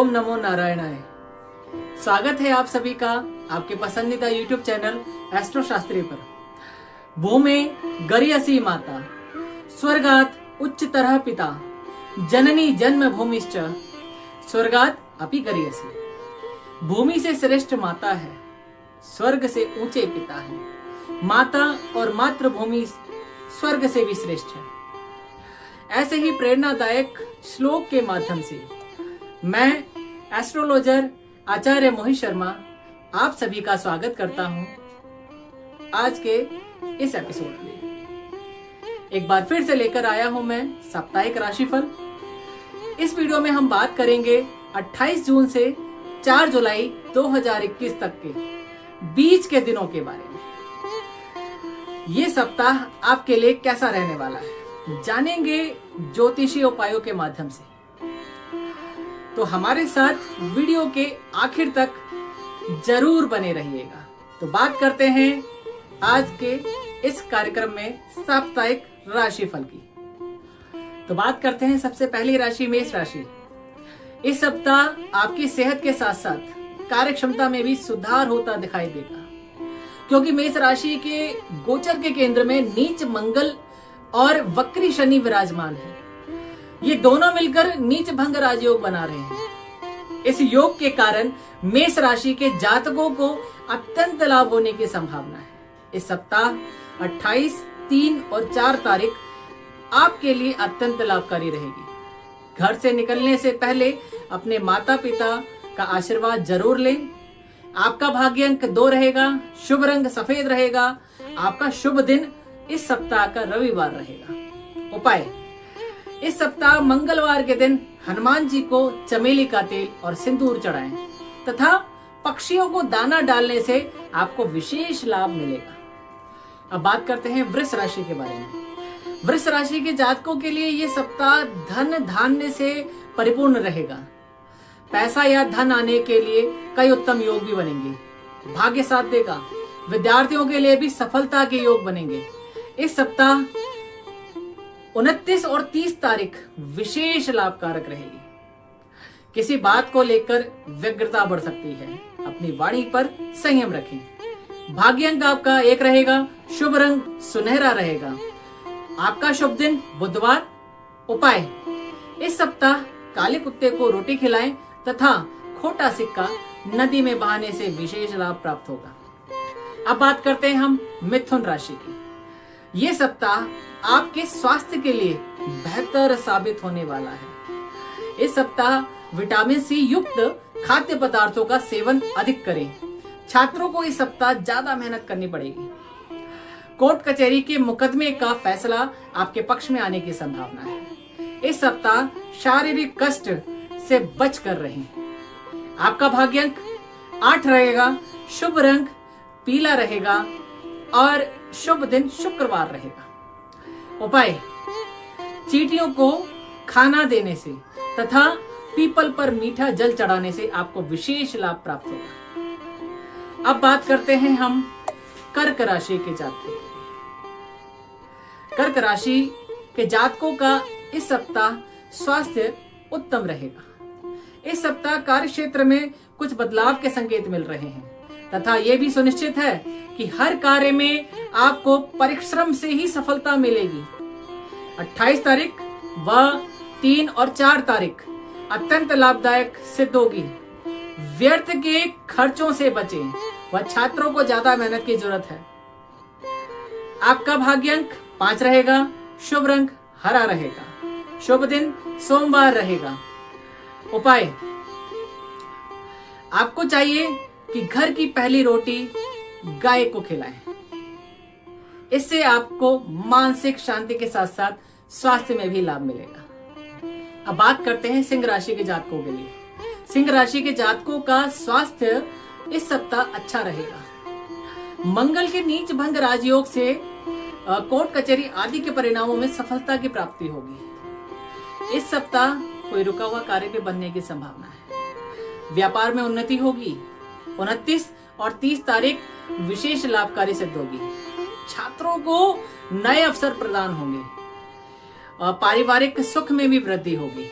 ओम नमो नारायणाय। स्वागत है आप सभी का आपके पसंदीदा YouTube चैनल एस्ट्रो शास्त्री पर। भूमे गरियसी माता, स्वर्गात उच्चतरः पिता, जननी जन्म भूमिश्च, स्वर्गात अपि गरियसी। भूमि से श्रेष्ठ माता है, स्वर्ग से ऊंचे पिता है। माता और मातृभूमि स्वर्ग से भी श्रेष्ठ है। ऐसे ही प्रेरणादायक श्लोक के माध्यम से मैं एस्ट्रोलॉजर आचार्य मोहित शर्मा आप सभी का स्वागत करता हूं आज के इस एपिसोड में। एक बार फिर से लेकर आया हूं मैं साप्ताहिक राशिफल। इस वीडियो में हम बात करेंगे 28 जून से 4 जुलाई 2021 तक के बीच के दिनों के बारे में। ये सप्ताह आपके लिए कैसा रहने वाला है जानेंगे ज्योतिषीय उपायों के माध्यम से। तो हमारे साथ वीडियो के आखिर तक जरूर बने रहिएगा। तो बात करते हैं आज के इस कार्यक्रम में साप्ताहिक राशिफल की। तो बात करते हैं सबसे पहली राशि मेष राशि। इस सप्ताह आपकी सेहत के साथ साथ कार्य क्षमता में भी सुधार होता दिखाई देगा, क्योंकि मेष राशि के गोचर के केंद्र में नीच मंगल और वक्री शनि विराजमान है। ये दोनों मिलकर नीच भंग राजयोग बना रहे हैं। इस योग के कारण मेष राशि के जातकों को अत्यंत लाभ होने की संभावना है। इस सप्ताह 28, 3 और 4 तारीख आपके लिए अत्यंत लाभकारी रहेगी। घर से निकलने से पहले अपने माता पिता का आशीर्वाद जरूर लें। आपका भाग्य अंक 2 रहेगा, शुभ रंग सफेद रहेगा। आपका शुभ दिन इस सप्ताह का रविवार रहेगा। उपाय: इस सप्ताह मंगलवार के दिन हनुमान जी को चमेली का तेल और सिंदूर चढ़ाएं तथा पक्षियों को दाना डालने से आपको विशेष लाभ मिलेगा। अब बात करते हैं वृष राशि के बारे में। वृष राशि के जातकों के लिए ये सप्ताह धन धान्य से परिपूर्ण रहेगा। पैसा या धन आने के लिए कई उत्तम योग भी बनेंगे। भाग्य साथ देगा। विद्यार्थियों के लिए भी सफलता के योग बनेंगे। इस सप्ताह 29 और 30 तारीख विशेष लाभकारक रहेगी। किसी बात को लेकर व्यग्रता बढ़ सकती है। अपनी वाणी पर संयम रखें। भाग्य अंक आपका 1 रहेगा। शुभ रंग सुनहरा रहेगा। आपका शुभ दिन बुधवार। उपाय: इस सप्ताह काले कुत्ते को रोटी खिलाएं तथा खोटा सिक्का नदी में बहाने से विशेष लाभ प्राप्त होगा। अब बात करते हैं हम मिथुन राशि की। ये सप्ताह आपके स्वास्थ्य के लिए बेहतर साबित होने वाला है। इस सप्ताह विटामिन सी युक्त खाद्य पदार्थों का सेवन अधिक करें। छात्रों को इस सप्ताह ज्यादा मेहनत करनी पड़ेगी। कोर्ट कचहरी के मुकदमे का फैसला आपके पक्ष में आने की संभावना है। इस सप्ताह शारीरिक कष्ट से बच कर रहें। आपका भाग्य अंक 8 रहेगा। शुभ रंग पीला रहेगा और शुभ दिन शुक्रवार रहेगा। उपाय: चींटियों को खाना देने से तथा पीपल पर मीठा जल चढ़ाने से आपको विशेष लाभ प्राप्त होगा। अब बात करते हैं हम कर्क राशि के जातकों की। कर्क राशि के जातकों का इस सप्ताह स्वास्थ्य उत्तम रहेगा। इस सप्ताह कार्य क्षेत्र में कुछ बदलाव के संकेत मिल रहे हैं तथा यह भी सुनिश्चित है कि हर कार्य में आपको परिश्रम से ही सफलता मिलेगी। 28 तारीख व 3 और 4 तारीख अत्यंत लाभदायक सिद्ध होगी। व्यर्थ के खर्चों से बचें व छात्रों को ज्यादा मेहनत की जरूरत है। आपका भाग्य अंक 5 रहेगा। शुभ रंग हरा रहेगा। शुभ दिन सोमवार रहेगा। उपाय: आपको चाहिए कि घर की पहली रोटी गाय को खिलाएं। इससे आपको मानसिक शांति के साथ साथ स्वास्थ्य में भी लाभ मिलेगा। अब बात करते हैं सिंह राशि के जातकों के लिए। सिंह राशि के जातकों का स्वास्थ्य इस सप्ताह अच्छा रहेगा। मंगल के नीच भंग राजयोग से कोर्ट कचहरी आदि के परिणामों में सफलता की प्राप्ति होगी। इस सप्ताह कोई रुका हुआ कार्य भी बनने की संभावना है। व्यापार में उन्नति होगी। 29 और 30 तारीख विशेष लाभकारी सिद्ध होगी। छात्रों को नए अवसर प्रदान होंगे। पारिवारिक सुख में भी वृद्धि होगी।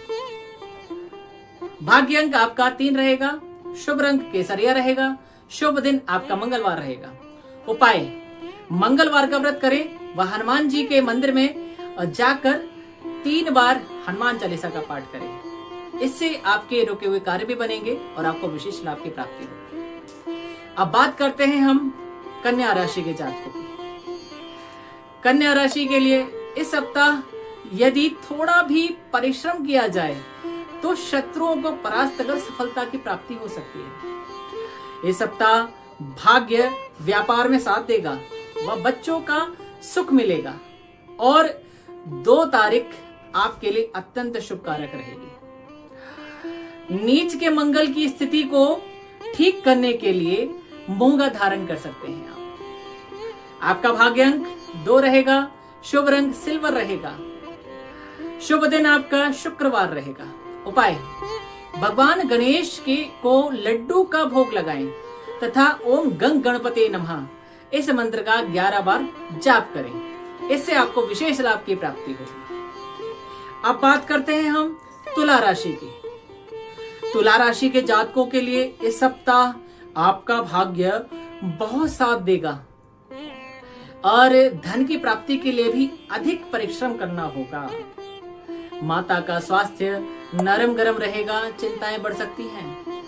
भाग्य अंक आपका 3 रहेगा, शुभ रंग केसरिया रहेगा, शुभ दिन आपका मंगलवार रहेगा। उपाय, मंगलवार का व्रत करें व हनुमान जी के मंदिर में जाकर 3 बार हनुमान चालीसा का पाठ करें। इससे आपके रुके हुए कार्य भी बनेंगे और आपको विशेष लाभ की प्राप्ति होगी। अब बात करते हैं हम कन्या राशि के जातकों की। कन्या राशि के लिए इस सप्ताह यदि थोड़ा भी परिश्रम किया जाए तो शत्रुओं को परास्त कर सफलता की प्राप्ति हो सकती है। इस सप्ताह भाग्य व्यापार में साथ देगा व बच्चों का सुख मिलेगा और 2 तारीख आपके लिए अत्यंत शुभकारक रहेगी। नीच के मंगल की स्थिति को ठीक करने के लिए मूंगा धारण कर सकते हैं आप। आपका भाग्य अंक 2 रहेगा, शुभ रंग सिल्वर रहेगा, शुभ दिन आपका शुक्रवार रहेगा। उपाय, भगवान गणेश को लड्डू का भोग लगाएं तथा ओम गंग गणपते नमः इस मंत्र का 11 बार जाप करें। इससे आपको विशेष लाभ की प्राप्ति होगी। अब बात करते हैं हम तुला राशि की। तुला राशि के जातकों के लिए इस सप्ताह आपका भाग्य बहुत साथ देगा और धन की प्राप्ति के लिए भी अधिक परिश्रम करना होगा। माता का स्वास्थ्य नरम गरम रहेगा, चिंताएं बढ़ सकती हैं।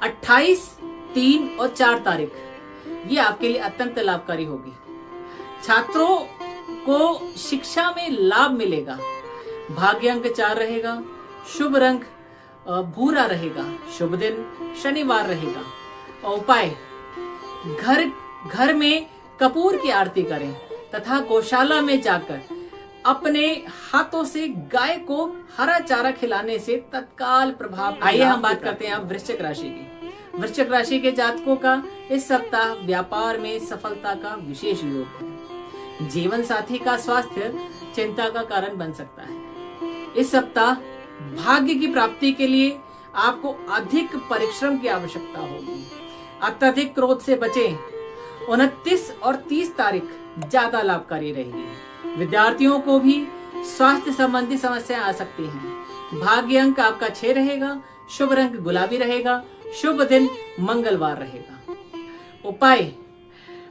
28, 3 और 4 तारीख ये आपके लिए अत्यंत लाभकारी होगी। छात्रों को शिक्षा में लाभ मिलेगा। भाग्य अंक 4 रहेगा, शुभ रंग भूरा रहेगा, शुभ दिन शनिवार रहेगा। और उपाय, घर में कपूर की आरती करें तथा गौशाला में जाकर अपने हाथों से गाय को हरा चारा खिलाने से तत्काल प्रभाव। आइए हम बात करते हैं अब वृश्चिक राशि की। वृश्चिक राशि के जातकों का इस सप्ताह व्यापार में सफलता का विशेष योग है। जीवन साथी का स्वास्थ्य चिंता का कारण बन सकता है। इस सप्ताह भाग्य की प्राप्ति के लिए आपको अधिक परिश्रम की आवश्यकता होगी। अत्यधिक क्रोध से बचें। 29 और 30 तारीख ज्यादा लाभकारी रहेगी। विद्यार्थियों को भी स्वास्थ्य संबंधी समस्याएं आ सकती हैं। भाग्य अंक आपका 6 रहेगा, शुभ रंग गुलाबी रहेगा, शुभ दिन मंगलवार रहेगा। उपाय,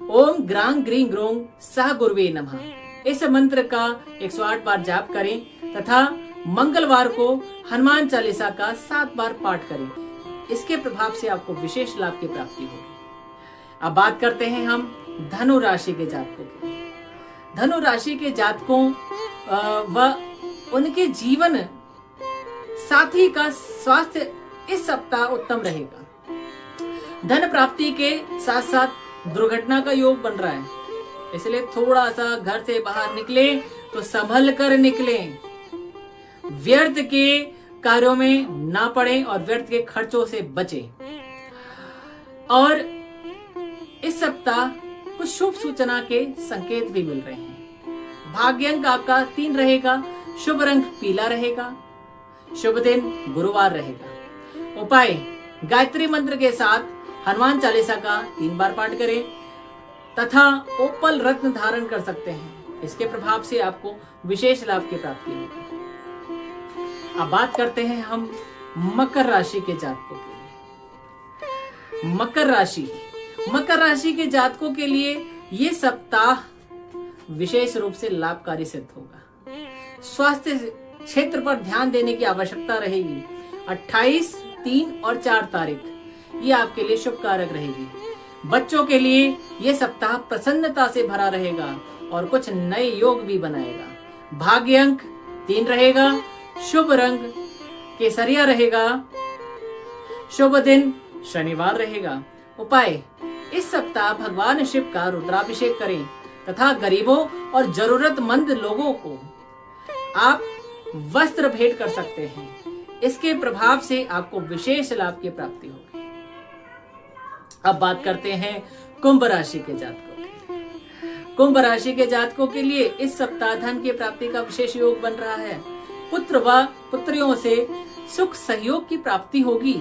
ओम ग्रांग ग्रीं ग्रोंग सह गुरुवे नमः इस मंत्र का 108 बार जाप करें तथा मंगलवार को हनुमान चालीसा का 7 बार पाठ करें। इसके प्रभाव से आपको विशेष लाभ की प्राप्ति होगी। अब बात करते हैं हम धनु राशि के जातकों की। धनु राशि के जातकों व उनके जीवन साथी का स्वास्थ्य इस सप्ताह उत्तम रहेगा। धन प्राप्ति के साथ साथ दुर्घटना का योग बन रहा है, इसलिए थोड़ा सा घर से बाहर निकले तो संभल कर निकले। व्यर्थ के कार्यों में ना पड़े और व्यर्थ के खर्चों से बचें। और इस सप्ताह कुछ शुभ सूचना के संकेत भी मिल रहे हैं। भाग्य अंक आपका 3 रहेगा, शुभ रंग पीला रहेगा, शुभ दिन गुरुवार रहेगा। उपाय, गायत्री मंत्र के साथ हनुमान चालीसा का 3 बार पाठ करें तथा ओपल रत्न धारण कर सकते हैं। इसके प्रभाव से आपको विशेष लाभ की प्राप्ति होगी। अब बात करते हैं हम मकर राशि के जातकों की। मकर राशि के जातकों के लिए ये सप्ताह विशेष रूप से लाभकारी सिद्ध होगा। स्वास्थ्य क्षेत्र पर ध्यान देने की आवश्यकता रहेगी। 28, 3 और 4 तारीख ये आपके लिए शुभ कारक रहेगी। बच्चों के लिए ये सप्ताह प्रसन्नता से भरा रहेगा और कुछ नए योग भी बनाएगा। भाग्य अंक 3 रहेगा, शुभ रंग केसरिया रहेगा, शुभ दिन शनिवार रहेगा। उपाय, इस सप्ताह भगवान शिव का रुद्राभिषेक करें तथा गरीबों और जरूरतमंद लोगों को आप वस्त्र भेंट कर सकते हैं। इसके प्रभाव से आपको विशेष लाभ की प्राप्ति होगी। अब बात करते हैं कुंभ राशि के जातकों की। कुंभ राशि के जातकों के लिए इस सप्ताह धन की प्राप्ति का विशेष योग बन रहा है। पुत्र व पुत्रियों से सुख सहयोग की प्राप्ति होगी।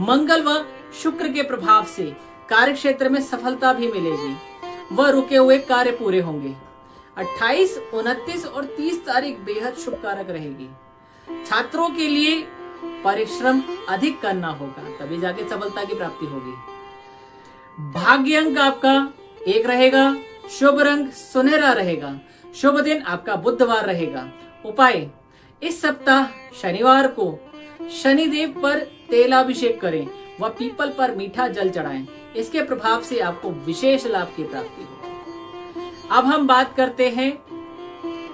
मंगल व शुक्र के प्रभाव से कार्य क्षेत्र में सफलता भी मिलेगी व रुके हुए कार्य पूरे होंगे। 28, 29 और 30 तारीख बेहद शुभ कारक रहेगी। छात्रों के लिए परिश्रम अधिक करना होगा, तभी जाके सफलता की प्राप्ति होगी। भाग्य अंक आपका 1 रहेगा। शुभ रंग सुनहरा रहेगा। शुभ दिन आपका बुधवार रहेगा। उपाय, इस सप्ताह शनिवार को शनिदेव पर तेलाभिषेक करें व पीपल पर मीठा जल चढ़ाएं। इसके प्रभाव से आपको विशेष लाभ की प्राप्ति होगी। अब हम बात करते हैं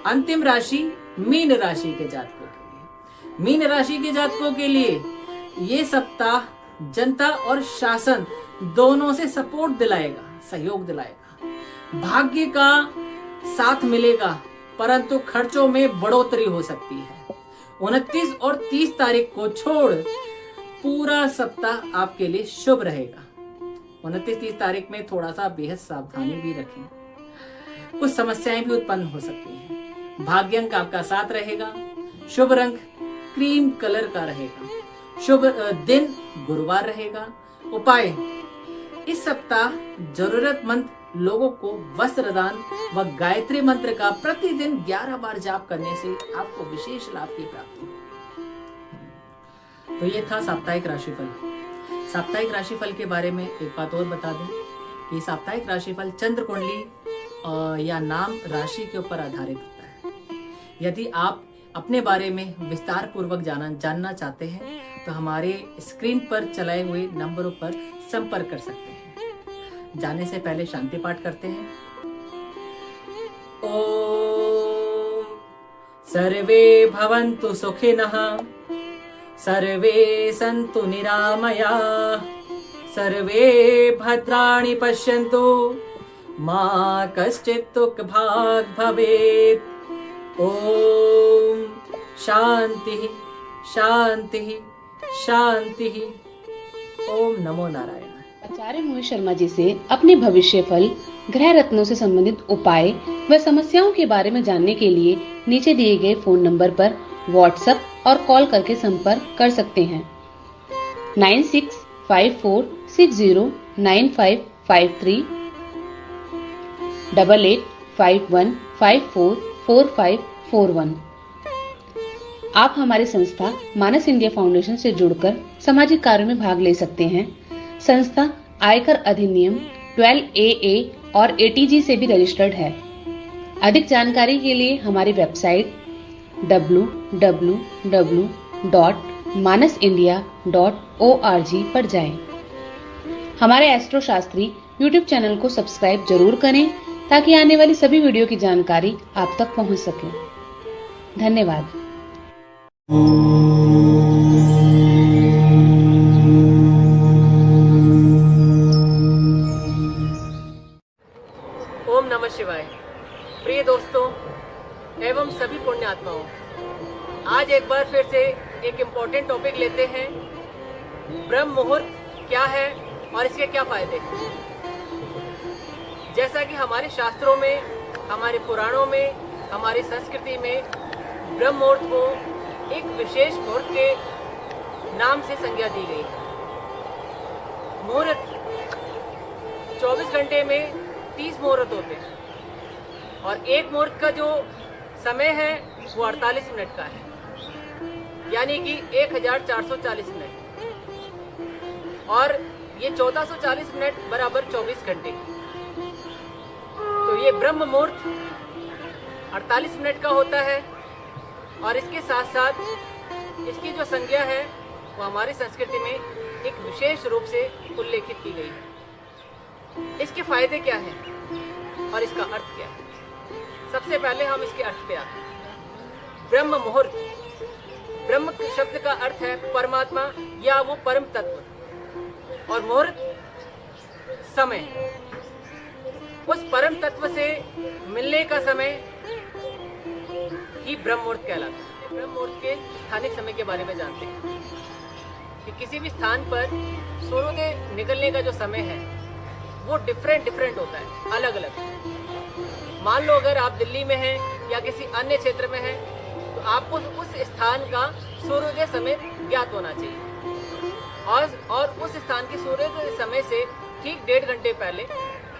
अंतिम राशि मीन राशि के जातकों के लिए। मीन राशि के जातकों के लिए ये सप्ताह जनता और शासन दोनों से सपोर्ट दिलाएगा, सहयोग दिलाएगा। भाग्य का साथ मिलेगा, परंतु खर्चों में बढ़ोतरी हो सकती है। 29 और 30 तारीख को छोड़ पूरा सप्ताह आपके लिए शुभ रहेगा। 29-30 तारीख में थोड़ा सा बेहद सावधानी भी रखें, कुछ समस्याएं भी उत्पन्न हो सकती हैं। भाग्य अंक आपका 7 रहेगा। शुभ रंग क्रीम कलर का रहेगा। शुभ दिन गुरुवार रहेगा। उपाय, इस सप्ताह जरूरतमंद लोगों को वस्त्र दान व गायत्री मंत्र का प्रतिदिन 11 बार जाप करने से आपको विशेष लाभ की प्राप्ति होगी। तो ये था साप्ताहिक राशिफल। साप्ताहिक राशिफल के बारे में एक बात और बता दें कि साप्ताहिक राशिफल चंद्र कुंडली या नाम राशि के ऊपर आधारित होता है। यदि आप अपने बारे में विस्तार पूर्वक जानना चाहते हैं तो हमारे स्क्रीन पर चलाए हुए नंबरों पर संपर्क कर सकते हैं। जाने से पहले शांति पाठ करते हैं। ओम सर्वे भवन्तु सुखिनः, सर्वे सन्तु निरामयाः, सर्वे भद्राणि पश्यन्तु, मा कश्चित् दुःखभाग् भवेत्। ओम शांति शांति शांति। ओम नमो नारायण। आचार्य मोहित शर्मा जी से अपने भविष्य फल, ग्रह रत्नों से संबंधित उपाय व समस्याओं के बारे में जानने के लिए नीचे दिए गए फोन नंबर पर व्हाट्सएप और कॉल करके संपर्क कर सकते हैं। 9654609553 8851544541। आप हमारी संस्था मानस इंडिया फाउंडेशन से जुड़कर सामाजिक कार्यों में भाग ले सकते हैं। संस्था आयकर अधिनियम 12AA और ATG से भी रजिस्टर्ड है। अधिक जानकारी के लिए हमारी वेबसाइट www.manasindia.org पर जाएं। हमारे एस्ट्रो शास्त्री YouTube चैनल को सब्सक्राइब जरूर करें ताकि आने वाली सभी वीडियो की जानकारी आप तक पहुंच सके। धन्यवाद। ओम नमः शिवाय। प्रिय दोस्तों एवं सभी पुण्य आत्माओं, आज एक बार फिर से एक इम्पोर्टेंट टॉपिक लेते हैं। ब्रह्म मुहूर्त क्या है और इसके क्या फायदे हैं। जैसा कि हमारे शास्त्रों में, हमारे पुराणों में, हमारी संस्कृति में ब्रह्म मुहूर्त को एक विशेष मुहूर्त के नाम से संज्ञा दी गई है। मुहूर्त 24 घंटे में 30 मुहूर्त होते हैं और एक मुहूर्त का जो समय है वो 48 मिनट का है, यानी कि 1440 मिनट, और ये 1440 मिनट बराबर 24 घंटे। तो ये ब्रह्म मुहूर्त 48 मिनट का होता है और इसके साथ साथ इसकी जो संज्ञा है वो हमारी संस्कृति में एक विशेष रूप से उल्लेखित की गई है। इसके फायदे क्या हैं और इसका अर्थ क्या है। सबसे पहले हम इसके अर्थ पे आते हैं। ब्रह्म मुहूर्त, ब्रह्म शब्द का अर्थ है परमात्मा या वो परम तत्व, और मुहूर्त समय, उस परम तत्व से मिलने का समय ही ब्रह्म मुहूर्त कहलाता है। ब्रह्म मुहूर्त के स्थानिक समय के बारे में जानते हैं कि किसी भी स्थान पर सूर्योदय निकलने का जो समय है वो डिफरेंट होता है, अलग अलग। मान लो अगर आप दिल्ली में हैं या किसी अन्य क्षेत्र में हैं तो आपको उस स्थान का सूर्योदय समय ज्ञात होना चाहिए, और उस स्थान के सूर्योदय समय से ठीक 1.5 घंटे पहले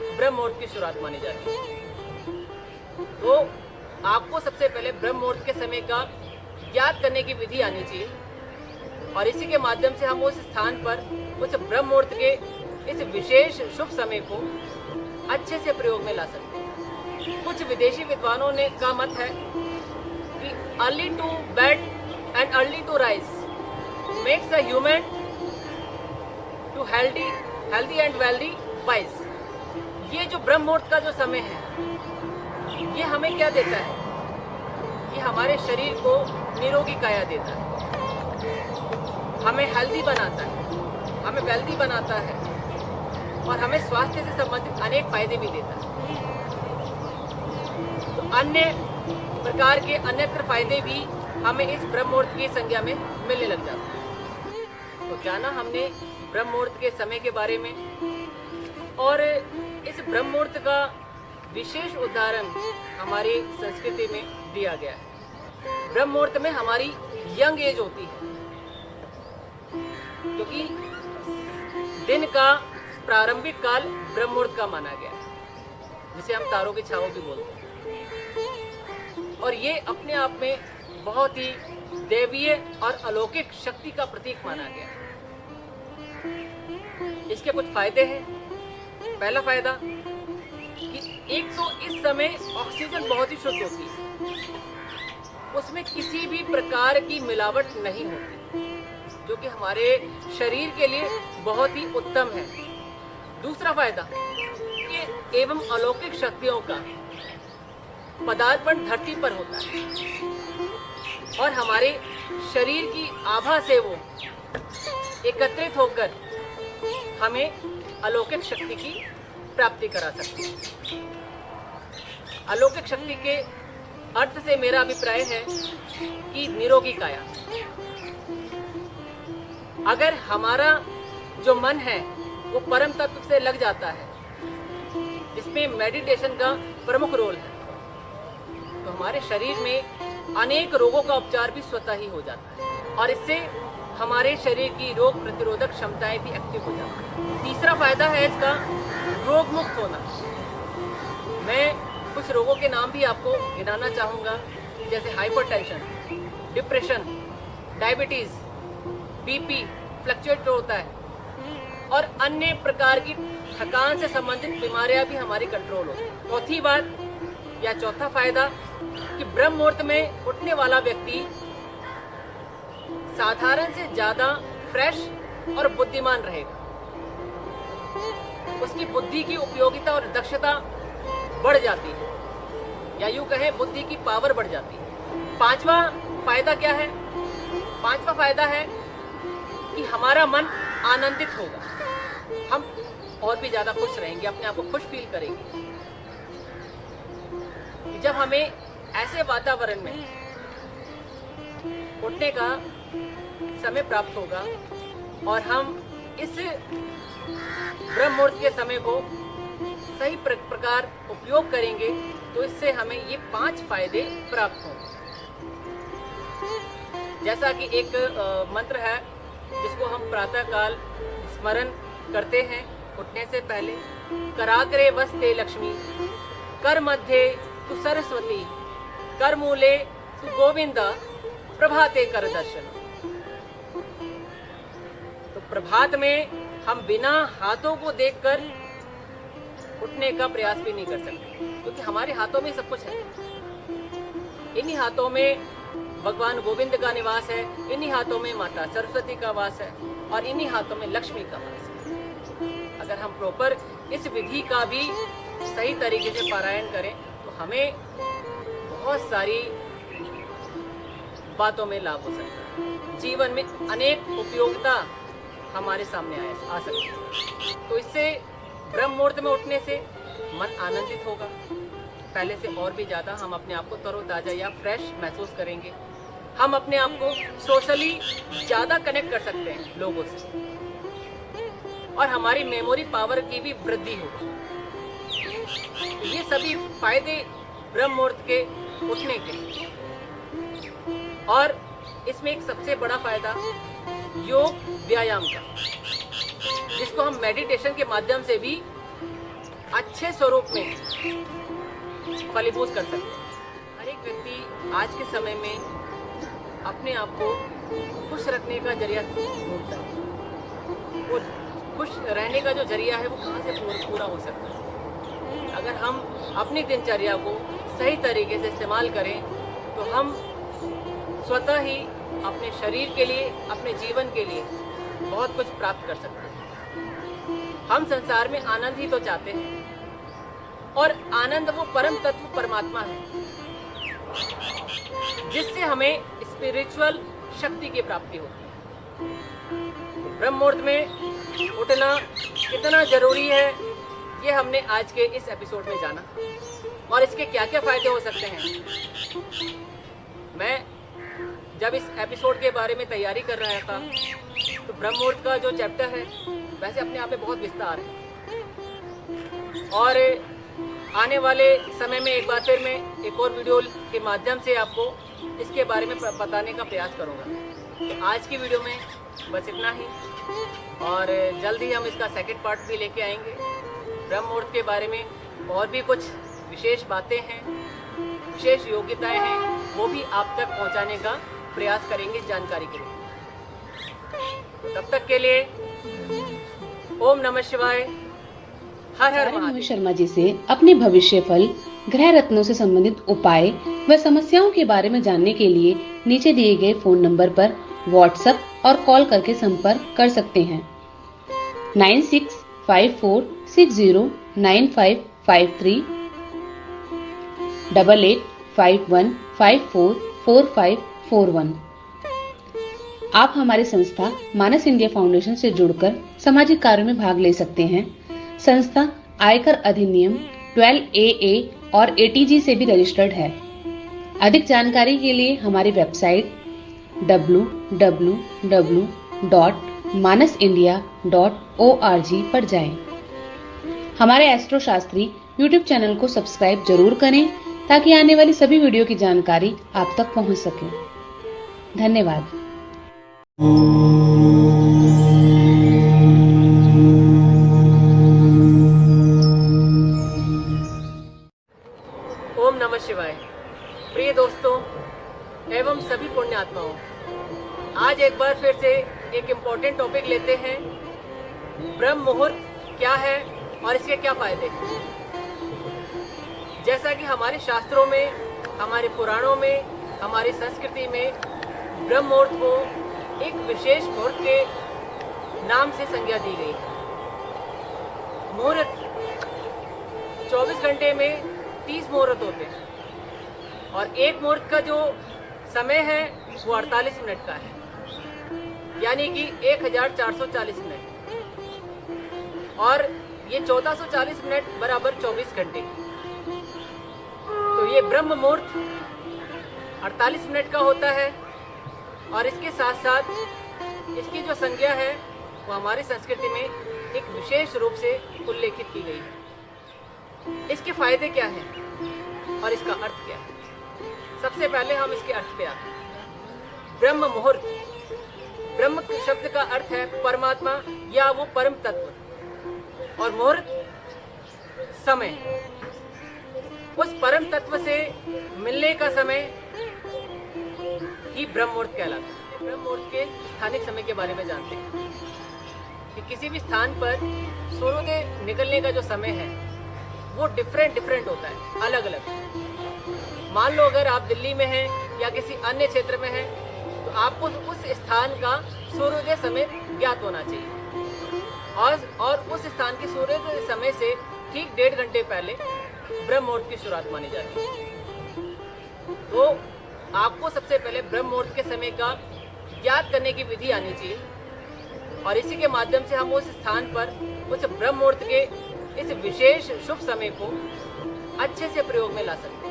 ब्रह्म मुहूर्त की शुरुआत मानी जाती है। तो आपको सबसे पहले ब्रह्म मुहूर्त के समय का ज्ञात करने की विधि आनी चाहिए। और इसी के माध्यम से हम उस स्थान पर उस ब्रह्म मुहूर्त के इस विशेष शुभ समय को अच्छे से प्रयोग में ला सकते हैं। कुछ विदेशी विद्वानों ने का मत है कि early to bed and early to rise makes a human to healthy and wealthy wise. ये जो ब्रह्म मुहूर्त का जो समय है, ये हमें क्या देता है? ये हमारे शरीर को निरोगी काया देता है, हमें हेल्दी बनाता है, हमें वेल्दी बनाता है और हमें स्वास्थ्य से संबंधित अनेक फायदे भी देता है। तो अन्य प्रकार के अन्यत्र फायदे भी हमें इस ब्रह्म मुहूर्त की संज्ञा में मिलने लग जाते हैं। तो जाना हमने ब्रह्म मुहूर्त के समय के बारे में, और इस ब्रह्म मुहूर्त का विशेष उदाहरण हमारी संस्कृति में दिया गया है। ब्रह्म मुहूर्त में हमारी यंग एज होती है, क्योंकि दिन का प्रारंभिक काल ब्रह्म मुहूर्त का माना गया है, जिसे हम तारों की छाव भी बोलते हैं। और ये अपने आप में बहुत ही दैवीय और अलौकिक शक्ति का प्रतीक माना गया है। इसके कुछ फायदे हैं। पहला फायदा कि एक तो इस समय ऑक्सीजन बहुत ही शुद्ध होती है, उसमें किसी भी प्रकार की मिलावट नहीं होती, जो कि हमारे शरीर के लिए बहुत ही उत्तम है। दूसरा फायदा कि एवं अलौकिक शक्तियों का पदार्पण धरती पर होता है और हमारे शरीर की आभा से वो एकत्रित होकर हमें अलौकिक शक्ति की प्राप्ति करा सकते हैं। अलौकिक शक्ति के अर्थ से मेरा अभिप्राय है कि निरोगी काया। अगर हमारा जो मन है वो परम तत्व से लग जाता है, जिसमें मेडिटेशन का प्रमुख रोल है, तो हमारे शरीर में अनेक रोगों का उपचार भी स्वतः ही हो जाता है और इससे हमारे शरीर की रोग प्रतिरोधक क्षमताएं भी एक्टिव हो जाती हैं। तीसरा फायदा है इसका रोग मुक्त होना। मैं कुछ रोगों के नाम भी आपको गिनाना चाहूँगा, जैसे hypertension, depression, diabetes, BP fluctuate होता है और अन्य प्रकार की थकान से संबंधित बीमारियां भी हमारी कंट्रोल होती है। चौथी बात या चौथा फायदा कि ब्रह्म मुहूर्त में उठने वाला व्यक्ति साधारण से ज्यादा फ्रेश और बुद्धिमान रहेगा। उसकी बुद्धि की उपयोगिता और दक्षता बढ़ जाती है, या यूं कहें बुद्धि की पावर बढ़ जाती है। पांचवा फायदा क्या है? पांचवा फायदा है कि हमारा मन आनंदित होगा, हम और भी ज्यादा खुश रहेंगे, अपने आप को खुश फील करेंगे। जब हमें ऐसे वातावरण में उठने का समय प्राप्त होगा और हम इस ब्रह्म मुहूर्त के समय को सही प्रकार उपयोग करेंगे, तो इससे हमें ये 5 फायदे प्राप्त होंगे। जैसा कि एक मंत्र है जिसको हम प्रातः काल स्मरण करते हैं उठने से पहले, कराग्रे वस्ते लक्ष्मी, कर मध्य तु सरस्वती, कर मूले तु गोविंदा, प्रभाते कर दर्शन। तो प्रभात में हम बिना हाथों को देखकर उठने का प्रयास भी नहीं कर सकते, क्योंकि हमारे हाथों में सब कुछ है। इन्हीं हाथों में भगवान गोविंद का निवास है, इन्हीं हाथों में माता सरस्वती का वास है और इन्हीं हाथों में लक्ष्मी का वास है। अगर हम प्रॉपर इस विधि का भी सही तरीके से पारायण करें तो हमें बहुत सारी बातों में लाभ हो सकता है, जीवन में अनेक उपयोगिता हमारे सामने आ सकती है। तो इससे ब्रह्म मुहूर्त में उठने से मन आनंदित होगा, पहले से और भी ज़्यादा हम अपने आप को तरोताज़ा या फ्रेश महसूस करेंगे। हम अपने आप को सोशली ज़्यादा कनेक्ट कर सकते हैं लोगों से और हमारी मेमोरी पावर की भी वृद्धि होगी। ये सभी फायदे ब्रह्म मुहूर्त के उठने के। और इसमें एक सबसे बड़ा फायदा योग व्यायाम का, जिसको हम मेडिटेशन के माध्यम से भी अच्छे स्वरूप में फलीभूत कर सकते हैं। हर एक व्यक्ति आज के समय में अपने आप को खुश रखने का जरिया ढूंढता है। वो खुश रहने का जो जरिया है वो कहाँ से पूरा हो सकता है? अगर हम अपनी दिनचर्या को सही तरीके से इस्तेमाल करें तो हम स्वतः ही अपने शरीर के लिए, अपने जीवन के लिए बहुत कुछ प्राप्त कर सकते हैं। हम संसार में आनंद ही तो चाहते हैं, और आनंद वो परम तत्व परमात्मा है जिससे हमें स्पिरिचुअल शक्ति की प्राप्ति होती है। ब्रह्म मुहूर्त में उठना कितना जरूरी है ये हमने आज के इस एपिसोड में जाना, और इसके क्या क्या फायदे हो सकते हैं। मैं जब इस एपिसोड के बारे में तैयारी कर रहा था तो ब्रह्म मुहूर्त का जो चैप्टर है वैसे अपने आप में बहुत विस्तार है, और आने वाले समय में एक बार फिर मैं एक और वीडियो के माध्यम से आपको इसके बारे में बताने का प्रयास करूंगा। तो आज की वीडियो में बस इतना ही, और जल्द ही हम इसका सेकंड पार्ट भी लेके आएंगे। ब्रह्म मुहूर्त के बारे में और भी कुछ विशेष बातें हैं, विशेष योग्यताएं हैं, वो भी आप तक पहुंचाने का प्रयास करेंगे जानकारी के लिए। तब तक के लिए ओम नमः शिवाय, हर हर महादेव। शर्मा जी से अपने भविष्य फल, ग्रह रत्नों से संबंधित उपाय व समस्याओं के बारे में जानने के लिए नीचे दिए गए फोन नंबर पर व्हाट्सएप और कॉल करके संपर्क कर सकते हैं। 9654609553 8851544541। आप हमारी संस्था मानस इंडिया फाउंडेशन से जुड़कर सामाजिक कार्यों में भाग ले सकते हैं। संस्था आयकर अधिनियम 12AA और ATG से भी रजिस्टर्ड है। अधिक जानकारी के लिए हमारी वेबसाइट www.manasindia.org पर जाएं। हमारे एस्ट्रो शास्त्री YouTube चैनल को सब्सक्राइब जरूर करें ताकि आने वाली सभी वीडियो की जानकारी आप तक पहुंच सके। धन्यवाद। ओम नमः शिवाय। प्रिय दोस्तों एवं सभी पुण्यात्माओं, आज एक बार फिर से एक इम्पोर्टेंट टॉपिक लेते हैं। ब्रह्म मुहूर्त क्या है और इसके क्या फायदे हैं। जैसा कि हमारे शास्त्रों में, हमारे पुराणों में, हमारी संस्कृति में ब्रह्म मुहूर्त को एक विशेष मुहूर्त के नाम से संज्ञा दी गई है। मुहूर्त 24 घंटे में 30 मुहूर्त होते हैं, और एक मुहूर्त का जो समय है वो 48 मिनट का है, यानी कि 1440 मिनट, और ये 1440 मिनट बराबर 24 घंटे। तो ये ब्रह्म मुहूर्त 48 मिनट का होता है, और इसके साथ साथ इसकी जो संज्ञा है वो हमारी संस्कृति में एक विशेष रूप से उल्लेखित की गई है। इसके फायदे क्या हैं और इसका अर्थ क्या है। सबसे पहले हम इसके अर्थ पे आते हैं। ब्रह्म मुहूर्त, ब्रह्म शब्द का अर्थ है परमात्मा या वो परम तत्व, और मुहूर्त समय, उस परम तत्व से मिलने का समय ही ब्रह्म मुहूर्त कहलाता है। ब्रह्म मुहूर्त के स्थानिक समय के बारे में जानते हैं कि किसी भी स्थान पर सूर्योदय निकलने का जो समय है वो डिफरेंट होता है, अलग अलग। मान लो अगर आप दिल्ली में हैं या किसी अन्य क्षेत्र में हैं तो आपको उस स्थान का सूर्योदय समय ज्ञात होना चाहिए, और उस स्थान के सूर्योदय समय से ठीक 1.5 घंटे पहले ब्रह्म मुहूर्त की शुरुआत मानी जाती है। तो आपको सबसे पहले ब्रह्म मुहूर्त के समय का ज्ञात करने की विधि आनी चाहिए, और इसी के माध्यम से हम उस स्थान पर उस ब्रह्म मुहूर्त के इस विशेष शुभ समय को अच्छे से प्रयोग में ला सकते हैं।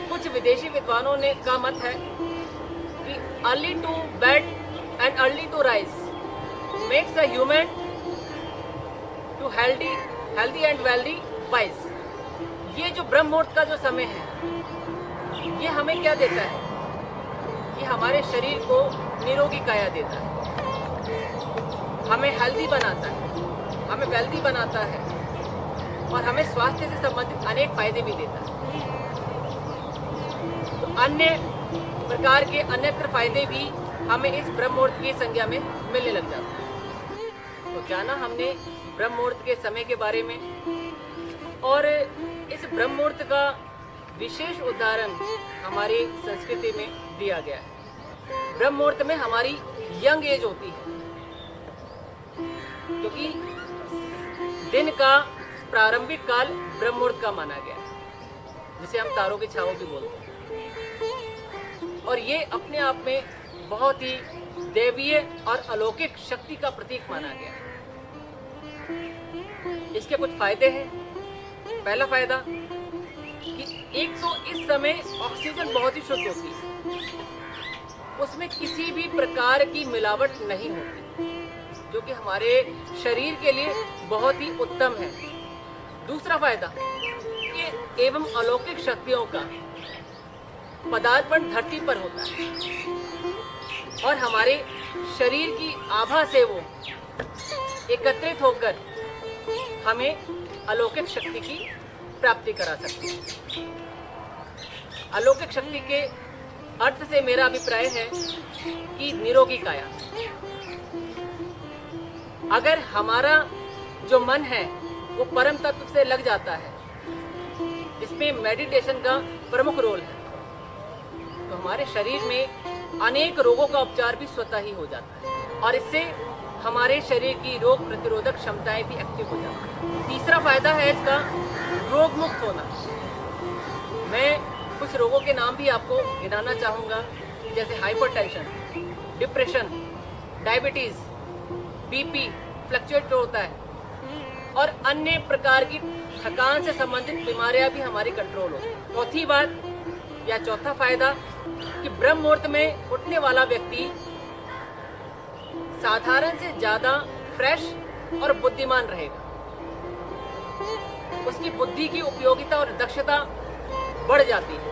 कुछ विदेशी विद्वानों ने का मत है कि early to bed and early to rise makes a human to healthy and wealthy wise. ये जो ब्रह्म मुहूर्त का जो समय है ये हमें क्या देता है? ये हमारे शरीर को निरोगी काया देता है, हमें हेल्दी बनाता है, हमें वेल्दी बनाता है, और हमें स्वास्थ्य से संबंधित अनेक फायदे भी देता है। तो अन्य प्रकार के अन्यत्र फायदे भी हमें इस ब्रह्म मुहूर्त की संज्ञा में मिलने लग जाता है। तो जाना हमने ब्रह्म मुहूर्त के समय के बारे में, और इस ब्रह्म मुहूर्त का विशेष उदाहरण हमारी संस्कृति में दिया गया है। ब्रह्म मुहूर्त में हमारी यंग एज होती है, क्योंकि दिन का प्रारंभिक काल ब्रह्म मुहूर्त का माना गया है, जिसे हम तारों की छाँव भी बोलते हैं। और ये अपने आप में बहुत ही दैवीय और अलौकिक शक्ति का प्रतीक माना गया है। इसके कुछ फायदे हैं। पहला फायदा कि एक तो इस समय ऑक्सीजन बहुत ही शुद्ध होती है, उसमें किसी भी प्रकार की मिलावट नहीं होती, जो कि हमारे शरीर के लिए बहुत ही उत्तम है। दूसरा फायदा ये एवं अलौकिक शक्तियों का पदार्पण धरती पर होता है और हमारे शरीर की आभा से वो एकत्रित होकर हमें अलौकिक शक्ति की प्राप्ति करा सकते हैं। अलौकिक शक्ति के अर्थ से मेरा अभिप्राय है कि निरोगी काया। अगर हमारा जो मन है वो परम तत्व से लग जाता है, जिसमें मेडिटेशन का प्रमुख रोल है, तो हमारे शरीर में अनेक रोगों का उपचार भी स्वतः ही हो जाता है और इससे हमारे शरीर की रोग प्रतिरोधक क्षमताएं भी एक्टिव हो जाती हैं। तीसरा फायदा है इसका रोग मुक्त होना। मैं कुछ रोगों के नाम भी आपको गिनाना चाहूँगा, जैसे hypertension, depression, diabetes, BP fluctuate होता है और अन्य प्रकार की थकान से संबंधित बीमारियां भी हमारी कंट्रोल होती है। चौथी बात या चौथा फायदा कि ब्रह्म मुहूर्त में उठने वाला व्यक्ति साधारण से ज्यादा फ्रेश और बुद्धिमान रहेगा। उसकी बुद्धि की उपयोगिता और दक्षता बढ़ जाती है,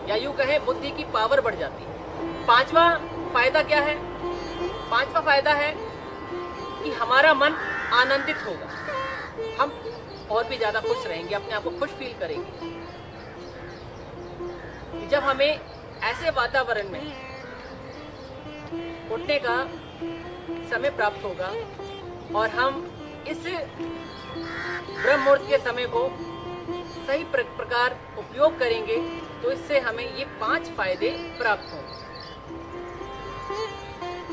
या यूं कहें बुद्धि की पावर बढ़ जाती है। पांचवा फायदा क्या है? पांचवा फायदा है कि हमारा मन आनंदित होगा, हम और भी ज्यादा खुश रहेंगे, अपने आप को खुश फील करेंगे। जब हमें ऐसे वातावरण में उठने का समय प्राप्त होगा और हम इस ब्रह्म मुहूर्त के समय को सही प्रकार उपयोग करेंगे, तो इससे हमें ये 5 फायदे प्राप्त होंगे।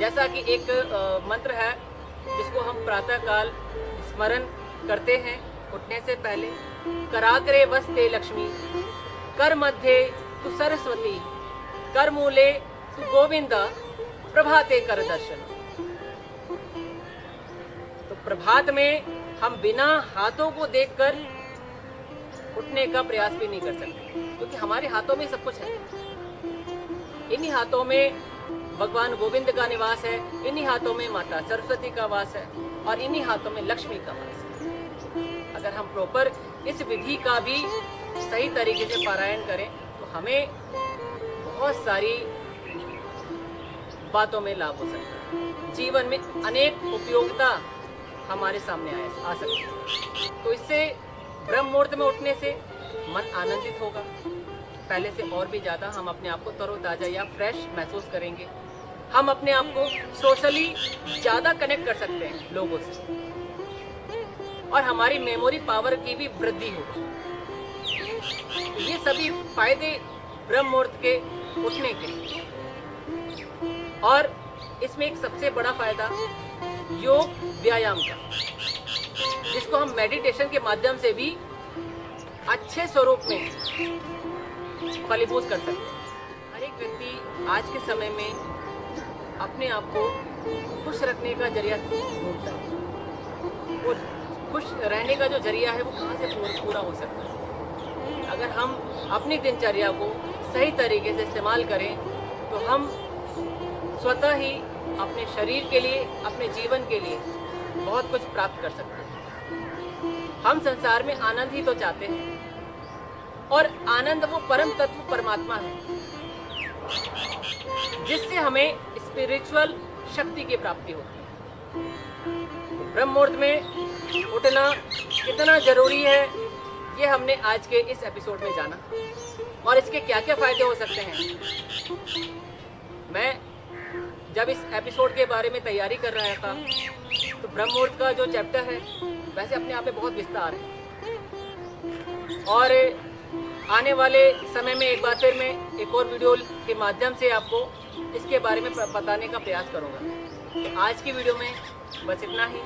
जैसा कि एक मंत्र है जिसको हम प्रातः काल स्मरण करते हैं उठने से पहले, कराग्रे वस्ते लक्ष्मी, कर मध्य तु सरस्वती, कर मूले तु गोविंदा, प्रभाते कर दर्शन। तो प्रभात में हम बिना हाथों को देखकर उठने का प्रयास भी नहीं कर सकते, क्योंकि हमारे हाथों में सब कुछ है। इन्हीं हाथों में भगवान गोविंद का निवास है, इन्हीं हाथों में माता सरस्वती का वास है और इन्हीं हाथों में लक्ष्मी का वास है। अगर हम प्रॉपर इस विधि का भी सही तरीके से पारायण करें तो हमें बहुत सारी बातों में लाभ हो सकता है, जीवन में अनेक उपयोगिता हमारे सामने आ सकती है। तो इससे ब्रह्म मुहूर्त में उठने से मन आनंदित होगा, पहले से और भी ज़्यादा हम अपने आप को तरोताज़ा या फ्रेश महसूस करेंगे। हम अपने आप को सोशली ज़्यादा कनेक्ट कर सकते हैं लोगों से और हमारी मेमोरी पावर की भी वृद्धि होगी। ये सभी फायदे ब्रह्म मुहूर्त के उठने के। और इसमें एक सबसे बड़ा फायदा योग व्यायाम का, जिसको हम मेडिटेशन के माध्यम से भी अच्छे स्वरूप में फलीभूत कर सकते हैं। हर एक व्यक्ति आज के समय में अपने आप को खुश रखने का जरिया ढूंढता है। वो खुश रहने का जो जरिया है वो कहाँ से पूरा हो सकता है? अगर हम अपनी दिनचर्या को सही तरीके से इस्तेमाल करें तो हम स्वतः ही अपने शरीर के लिए, अपने जीवन के लिए बहुत कुछ प्राप्त कर सकते हैं। हम संसार में आनंद ही तो चाहते हैं और आनंद वो परम तत्व परमात्मा है, जिससे हमें स्पिरिचुअल शक्ति की प्राप्ति होती है। ब्रह्म मुहूर्त में उठना कितना जरूरी है ये हमने आज के इस एपिसोड में जाना और इसके क्या क्या फायदे हो सकते हैं। मैं जब इस एपिसोड के बारे में तैयारी कर रहा था तो ब्रह्म मुहूर्त का जो चैप्टर है वैसे अपने आप में बहुत विस्तार है, और आने वाले समय में एक बार फिर मैं एक और वीडियो के माध्यम से आपको इसके बारे में बताने का प्रयास करूँगा। तो आज की वीडियो में बस इतना ही,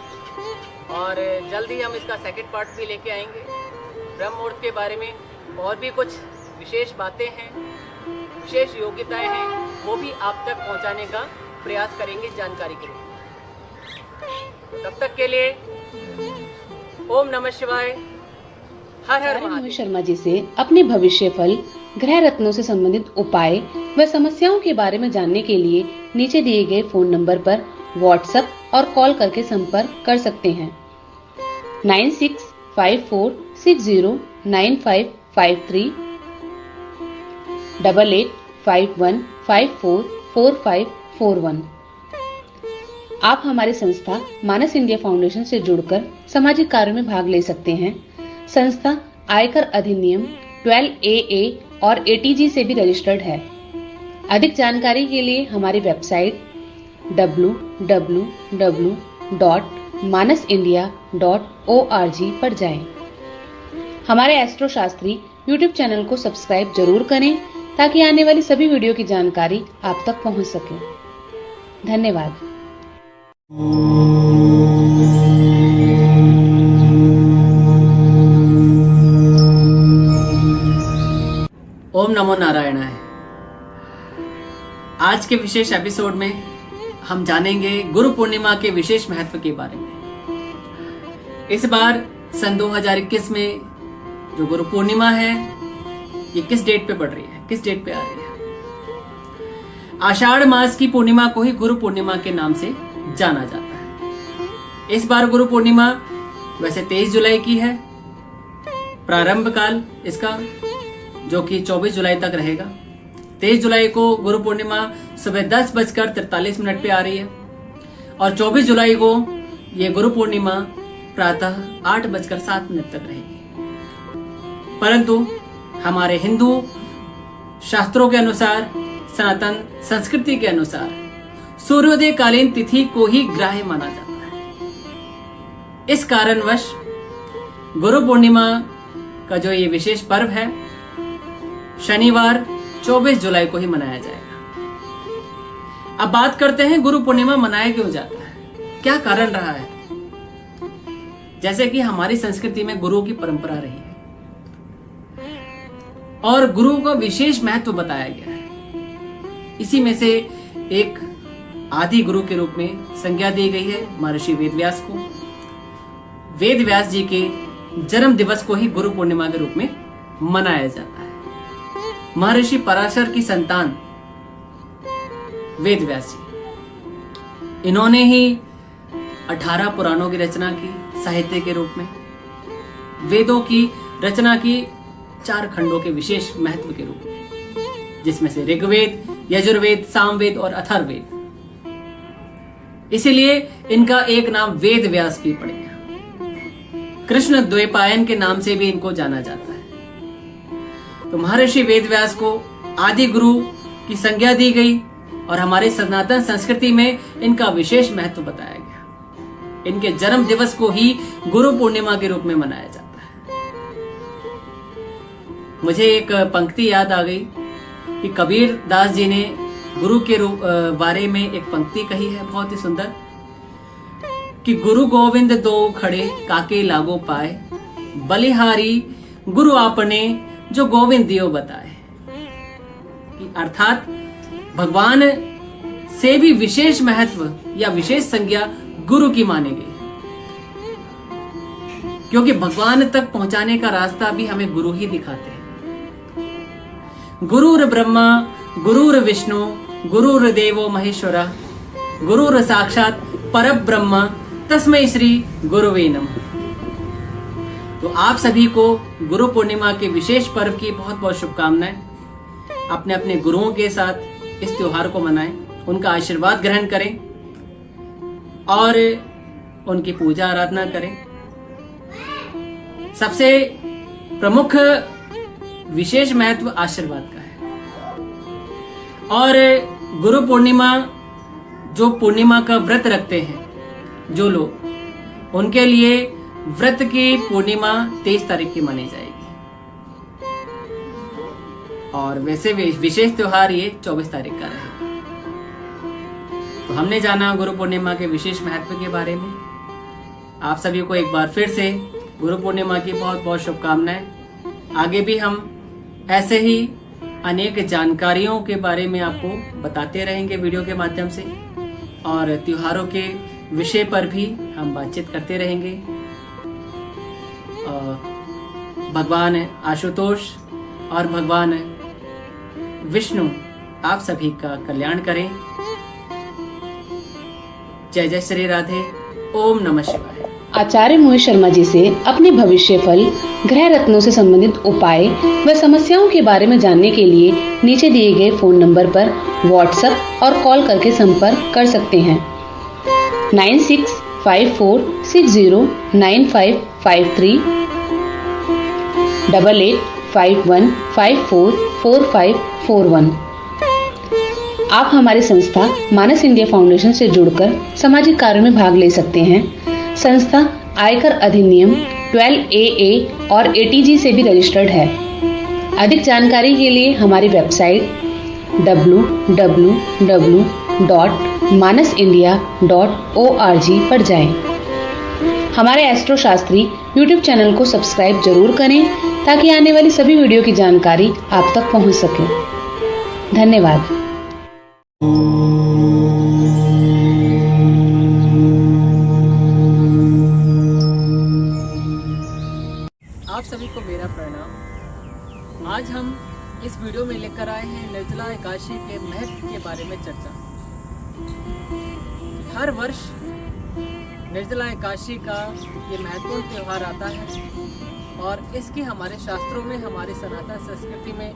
और जल्द ही हम इसका सेकंड पार्ट भी लेके आएंगे। ब्रह्म मुहूर्त के बारे में और भी कुछ विशेष बातें हैं, विशेष योग्यताएं हैं, वो भी आप तक पहुंचाने का प्रयास करेंगे जानकारी के लिए। तब तक के लिए ओम नमः शिवाय, हर हर महादेव। शर्मा जी से अपने भविष्य फल, ग्रह रत्नों से संबंधित उपाय व समस्याओं के बारे में जानने के लिए नीचे दिए गए फोन नंबर पर व्हाट्सएप और कॉल करके संपर्क कर सकते हैं। 9654609553 8851544541। आप हमारी संस्था मानस इंडिया फाउंडेशन से जुड़कर सामाजिक कार्यों में भाग ले सकते हैं। संस्था आयकर अधिनियम 12AA और ATG से भी रजिस्टर्ड है। अधिक जानकारी के लिए हमारी वेबसाइट www.manasindia.org पर जाएं। हमारे एस्ट्रो शास्त्री YouTube चैनल को सब्सक्राइब जरूर करें ताकि आने वाली सभी वीडियो की जानकारी आप तक पहुंच सके। धन्यवाद। ओम नमो नारायणाय। आज के विशेष एपिसोड में हम जानेंगे गुरु पूर्णिमा के विशेष महत्व के बारे में। इस बार सन 2021 में जो गुरु पूर्णिमा है ये किस डेट पे पड़ रही है, किस डेट पे आ रही है? आषाढ़ मास की पूर्णिमा को ही गुरु पूर्णिमा के नाम से जाना जाता है। इस बार गुरु पूर्णिमा वैसे 23 जुलाई की है। प्रारंभ काल इसका जो कि 24 जुलाई तक रहेगा। 23 जुलाई को गुरु पूर्णिमा सुबह 10:43 पे आ रही है, और 24 जुलाई को ये गुरु पूर्णिमा प्रातः 8:07 तक रहेगी। परंतु हमारे हिंदू शास्त्रों के अनुसार, सनातन संस्कृति के अनुसार सूर्योदय कालीन तिथि को ही ग्राह्य माना जाता है। इस कारणवश गुरु पूर्णिमा का जो ये विशेष पर्व है शनिवार 24 जुलाई को ही मनाया जाएगा। अब बात करते हैं गुरु पूर्णिमा मनाया क्यों जाता है, क्या कारण रहा है। जैसे कि हमारी संस्कृति में गुरु की परंपरा रही है और गुरु का विशेष महत्व बताया गया है। इसी में से एक आदि गुरु के रूप में संज्ञा दी गई है महर्षि वेदव्यास को। वेदव्यास जी के जन्म दिवस को ही गुरु पूर्णिमा के रूप में मनाया जाता है। महर्षि पराशर की संतान वेदव्यास जी, इन्होंने ही 18 पुराणों की रचना की साहित्य के रूप में। वेदों की रचना की 4 खंडों के विशेष महत्व के रूप में, जिसमें से ऋग्वेद, यजुर्वेद, सामवेद और अथर्ववेद। इसीलिए इनका एक नाम वेद व्यास भी पड़ गया। कृष्ण द्वैपायन के नाम से भी इनको जाना जाता है। तो महर्षि वेदव्यास को आदि गुरु की संज्ञा दी गई और हमारे सनातन संस्कृति में इनका विशेष महत्व बताया गया। इनके जन्म दिवस को ही गुरु पूर्णिमा के रूप में मनाया जाता है। मुझे एक पंक्ति याद आ गई कि कबीर दास जी ने गुरु के बारे में एक पंक्ति कही है बहुत ही सुंदर कि गुरु गोविंद दो खड़े काके लागो पाए, बलिहारी गुरु आपने जो गोविंद दियो बताए। कि अर्थात भगवान से भी विशेष महत्व या विशेष संज्ञा गुरु की मानी गई, क्योंकि भगवान तक पहुंचाने का रास्ता भी हमें गुरु ही दिखाते हैं। गुरुर ब्रह्मा गुरुर विष्णु गुरुर देवो महेश्वरा गुरुर साक्षात परब्रह्म तस्मै श्री गुरुवे नमः। तो आप सभी को गुरु पूर्णिमा के विशेष पर्व की बहुत बहुत शुभकामनाएं। अपने अपने गुरुओं के साथ इस त्योहार को मनाएं, उनका आशीर्वाद ग्रहण करें और उनकी पूजा आराधना करें। सबसे प्रमुख विशेष महत्व आशीर्वाद का है। और गुरु पूर्णिमा जो पूर्णिमा का व्रत रखते हैं जो लोग, उनके लिए व्रत की पूर्णिमा 23 तारीख की मानी जाएगी। और वैसे विशेष त्योहार ये 24 तारीख का रहेगा। तो हमने जाना गुरु पूर्णिमा के विशेष महत्व के बारे में। आप सभी को एक बार फिर से गुरु पूर्णिमा की बहुत बहुत शुभकामनाएं। आगे भी हम ऐसे ही अनेक जानकारियों के बारे में आपको बताते रहेंगे वीडियो के माध्यम से, और त्योहारों के विषय पर भी हम बातचीत करते रहेंगे। भगवान आशुतोष और भगवान विष्णु आप सभी का कल्याण करें। जय जय श्री राधे। ओम नमः शिवाय। आचार्य मोहित शर्मा जी से अपने भविष्य फल, ग्रह रत्नों से संबंधित उपाय व समस्याओं के बारे में जानने के लिए नीचे दिए गए फोन नंबर पर व्हाट्सएप और कॉल करके संपर्क कर सकते हैं। 9654609553 8851544541। आप हमारी संस्था मानस इंडिया फाउंडेशन से जुड़कर सामाजिक कार्यों में भाग ले सकते हैं। संस्था आयकर अधिनियम 12AA और ATG से भी रजिस्टर्ड है। अधिक जानकारी के लिए हमारी वेबसाइट www.manasindia.org पर जाएं। हमारे एस्ट्रो शास्त्री YouTube चैनल को सब्सक्राइब जरूर करें ताकि आने वाली सभी वीडियो की जानकारी आप तक पहुंच सके। धन्यवाद। आप सभी को मेरा प्रणाम। आज हम इस वीडियो में लेकर आए हैं निर्जला एकादशी के महत्व के बारे में चर्चा। हर वर्ष निर्जला एकादशी का ये महत्वपूर्ण त्योहार आता है और इसके हमारे शास्त्रों में, हमारे सनातन संस्कृति में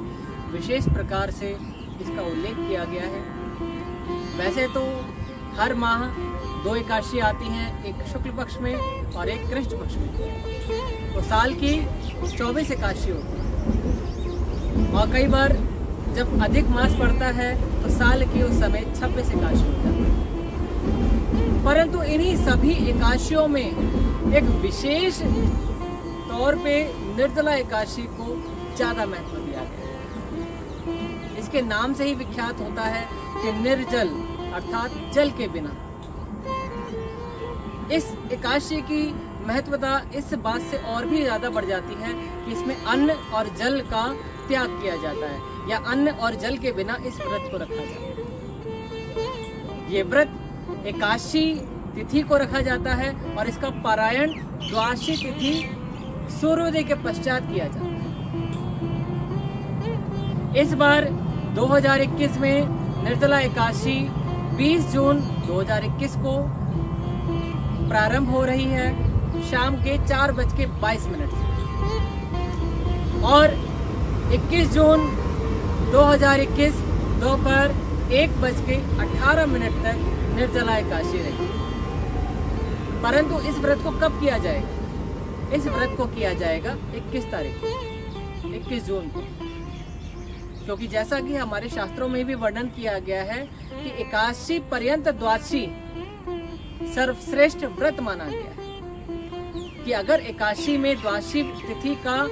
विशेष प्रकार से इसका उल्लेख किया गया है। वैसे तो हर माह 2 एकादशी आती हैं, एक शुक्ल पक्ष में और एक कृष्ण पक्ष में। तो साल की 24 एकादशी होती है और कई बार जब अधिक मास पड़ता है तो साल की उस समय 26 एकादशी होती है। परंतु इन्हीं सभी एकादशियों में एक विशेष तौर पे निर्जला एकादशी को ज्यादा महत्व दिया गया है। इसके नाम से ही विख्यात होता है कि निर्जल अर्थात जल के बिना। इस एकादशी की महत्वता इस बात से और भी ज्यादा बढ़ जाती है कि इसमें अन्न और जल का त्याग किया जाता है, या अन्न और जल के बिना इस व्रत को रखा जाता है। ये व्रत एकादशी तिथि को रखा जाता है और इसका पारायण द्वादशी तिथि सूर्योदय के पश्चात किया जाता है। इस बार 2021 में निर्जला एकादशी 20 जून 2021 को प्रारंभ हो रही है शाम के 4:22 से, और 21 जून 2021 दोपहर 1:18 तक निर्जला एकादशी रहेगी। परंतु इस व्रत को कब किया जाएगा? इस व्रत को किया जाएगा 21 तारीख को, 21 जून को, क्योंकि जैसा कि हमारे शास्त्रों में भी वर्णन किया गया है कि एकादशी पर्यंत द्वादशी सर्वश्रेष्ठ व्रत माना गया है, कि अगर एकादशी में द्वादशी तिथि का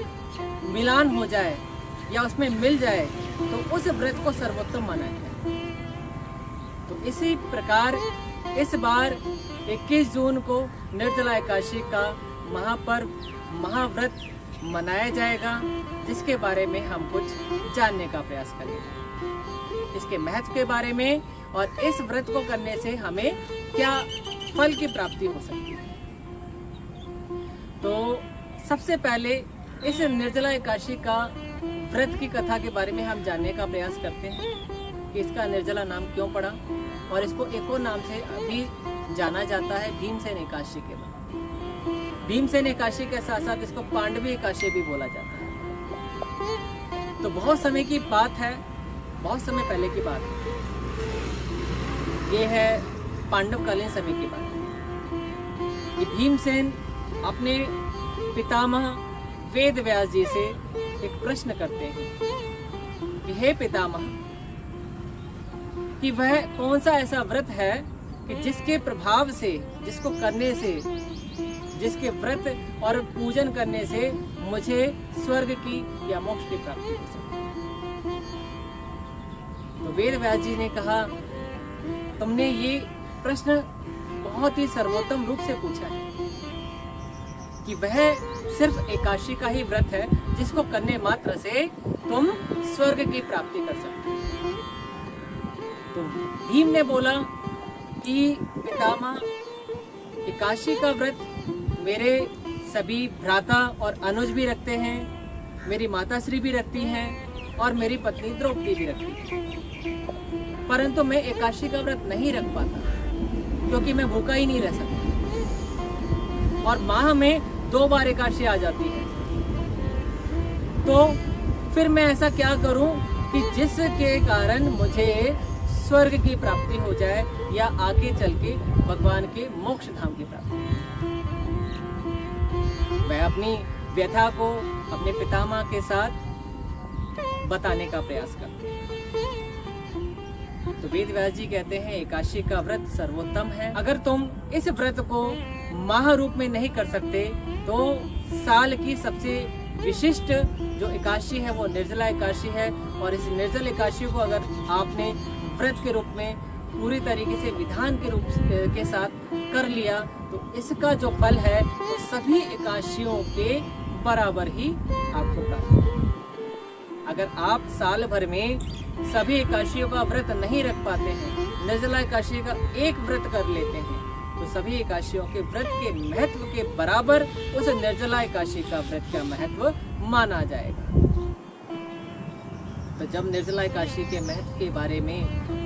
मिलान हो जाए या उसमें मिल जाए तो उस व्रत को सर्वोत्तम माना गया। तो इसी प्रकार इस बार 21 जून को निर्जला एकादशी का महापर्व, महाव्रत मनाया जाएगा, जिसके बारे में हम कुछ जानने का प्रयास करेंगे, इसके महत्व के बारे में, और इस व्रत को करने से हमें क्या फल की प्राप्ति हो सकती है। तो सबसे पहले इस निर्जला एकादशी का व्रत की कथा के बारे में हम जानने का प्रयास करते हैं कि इसका निर्जला नाम क्यों पड़ा, और इसको एक और नाम से अभी जाना जाता है, भीमसेन एकादशी के बाद। भीमसेन एकादशी के साथ साथ इसको पांडवी एकादशी भी बोला जाता है। तो बहुत समय की बात है, बहुत समय पहले की बात है, ये है पांडवकालीन समय की बात है। ये भीमसेन अपने पितामह वेद व्यास जी से एक प्रश्न करते हैं कि हे पितामह, कि वह कौन सा ऐसा व्रत है कि जिसके प्रभाव से, जिसको करने से, जिसके व्रत और पूजन करने से मुझे स्वर्ग की या मोक्ष की प्राप्ति हो सकती है। तो वेद व्यास जी ने कहा, तुमने ये प्रश्न बहुत ही सर्वोत्तम रूप से पूछा है कि वह सिर्फ एकादशी का ही व्रत है जिसको करने मात्र से तुम स्वर्ग की प्राप्ति कर सकते हो। तो भीम ने बोला कि पितामह, एकादशी का व्रत मेरे सभी भ्राता और अनुज भी रखते हैं, मेरी माता श्री भी रखती हैं और मेरी पत्नी द्रौपदी भी रखती है, परंतु मैं एकादशी का व्रत नहीं रख पाता क्योंकि मैं भूखा ही नहीं रह सकता और माह में 2 बार एकादशी आ जाती है। तो फिर मैं ऐसा क्या करूं कि जिसके कारण मुझे स्वर्ग की प्राप्ति हो जाए या आगे चल के भगवान के मोक्ष धाम की प्राप्ति। वह अपनी व्यथा को अपने पितामह के साथ बताने का प्रयास करते हैं। तो वेद व्यास जी कहते हैं, एकादशी का व्रत सर्वोत्तम है। अगर तुम इस व्रत को माह रूप में नहीं कर सकते तो साल की सबसे विशिष्ट जो एकादशी है वो निर्जला एकादशी है, और इस निर्जल एकादशी को अगर आपने व्रत के रूप में पूरी तरीके से विधान के रूप के साथ कर लिया तो इसका जो फल है वो सभी एकादशियों के बराबर ही आपको प्राप्त होगा। अगर आप साल भर में सभी एकादशियों का व्रत नहीं रख पाते हैं, निर्जला एकादशी का एक व्रत कर लेते हैं, तो सभी एकादशियों के व्रत के महत्व के बराबर उस निर्जला एकादशी का व्रत का महत्व माना जाएगा। तो जब निर्जला एकादशी के महत्व के बारे में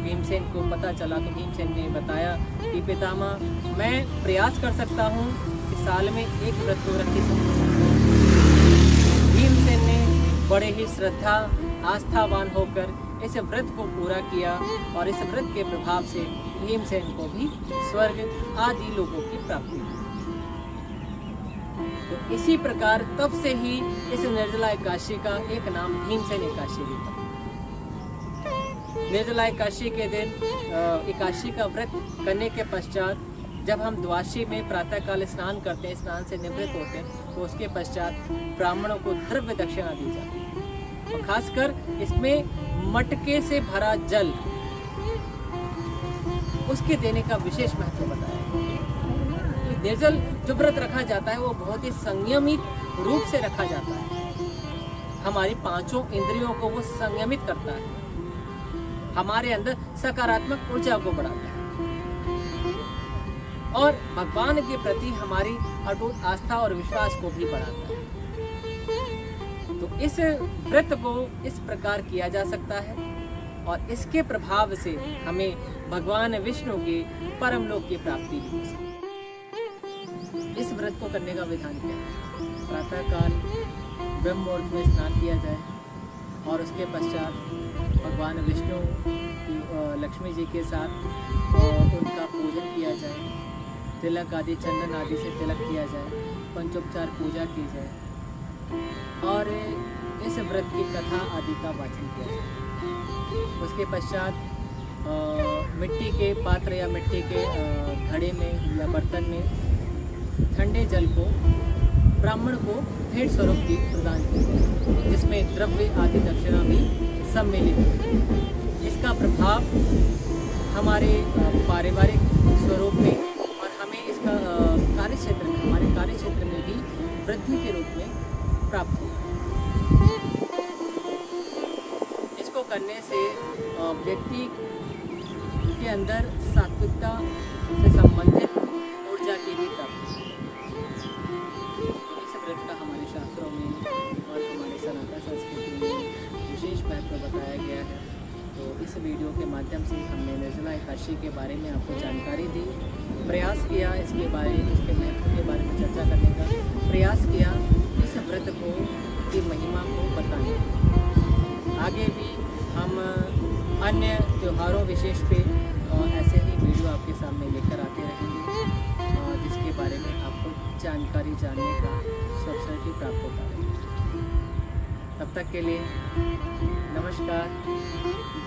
भीमसेन को पता चला तो भीमसेन ने बताया कि पितामह, मैं प्रयास कर सकता हूँ कि साल में एक व्रत को रख सकूं। भीमसेन ने बड़े ही श्रद्धा आस्थावान होकर इस व्रत को पूरा किया और इस व्रत के प्रभाव से भीमसेन को भी स्वर्ग आदि लोगों की प्राप्ति हुई। तो इसी प्रकार तब से ही इस निर्जला एकादशी का एक नाम भीमसेन एकादशी भी पड़ा। निर्जला एकादशी के दिन एकादशी का व्रत करने के पश्चात जब हम द्वादशी में प्रातःकाल स्नान करते हैं, स्नान से निवृत्त होते हैं, तो उसके पश्चात ब्राह्मणों को द्रव्य दक्षिणा दी जाती है और खासकर इसमें मटके से भरा जल उसके देने का विशेष महत्व बताया है। निर्जल जो व्रत रखा जाता है वो बहुत ही संयमित रूप से रखा जाता है। हमारी 5 इंद्रियों को वो संयमित करता है, हमारे अंदर सकारात्मक ऊर्जा को बढ़ाता है और भगवान के प्रति हमारी अटूट आस्था और विश्वास को भी बढ़ाता है। तो इस व्रत को इस प्रकार किया जा सकता है और इसके प्रभाव से हमें भगवान विष्णु के परम लोक की प्राप्ति हो सकती है। इस व्रत को करने का विधान क्या है? प्रातःकाल ब्रह्म मुहूर्त में स्नान किया जाए और उसके पश्चात भगवान विष्णु लक्ष्मी जी के साथ उनका पूजन किया जाए, तिलक आदि चंदन आदि से तिलक किया जाए, पंचोपचार पूजा की जाए और इस व्रत की कथा आदि का वाचन किया जाए। उसके पश्चात मिट्टी के पात्र या मिट्टी के घड़े में या बर्तन में ठंडे जल को ब्राह्मण को भेंट स्वरूप की प्रदान की जाए, जिसमें द्रव्य आदि दक्षिणा भी सम्मिलित है। इसका प्रभाव हमारे पारिवारिक स्वरूप में और हमें इसका कार्यक्षेत्र में, हमारे कार्यक्षेत्र में भी वृद्धि के रूप में प्राप्त होगा। इसको करने से व्यक्ति के अंदर सात्विकता से संबंधित ऊर्जा की भी प्राप्ति होगी। इस व्रत का हमारे शास्त्रों में और हमारे सनातन संस्कृति में विशेष महत्व बताया गया है। तो इस वीडियो के माध्यम से हमने निर्जला एकादशी के बारे में आपको जानकारी दी, प्रयास किया इसके बारे में, इसके महत्व के बारे में चर्चा करने का प्रयास किया, इस व्रत को की महिमा को बताने का। आगे भी हम अन्य त्योहारों विशेष पे ऐसे ही वीडियो आपके सामने लेकर आते रहेंगे, जिसके बारे में आपको जानकारी जानने का अवसर भी प्राप्त होता रहेगा। तब तक के लिए नमस्कार,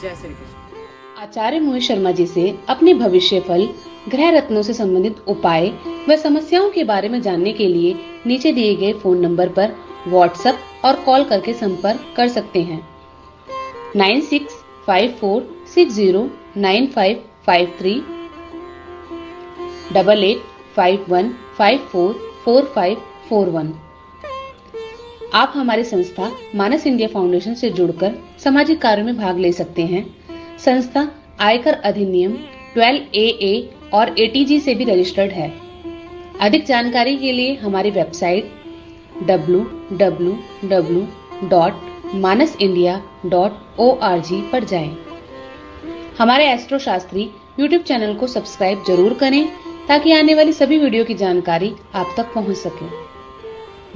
जय श्री कृष्ण। आचार्य मोहित शर्मा जी से अपने भविष्य फल ग्रह रत्नों से संबंधित उपाय व समस्याओं के बारे में जानने के लिए नीचे दिए गए फोन नंबर पर व्हाट्सएप और कॉल करके संपर्क कर सकते हैं। 9654609553 8851544541। आप हमारी संस्था मानस इंडिया फाउंडेशन से जुड़कर सामाजिक कार्यों में भाग ले सकते हैं। संस्था आयकर अधिनियम 12AA और ATG से भी रजिस्टर्ड है। अधिक जानकारी के लिए हमारी वेबसाइट www.manasindia.org पर जाएं। हमारे एस्ट्रो शास्त्री YouTube चैनल को सब्सक्राइब जरूर करें ताकि आने वाली सभी वीडियो की जानकारी आप तक पहुंच सके।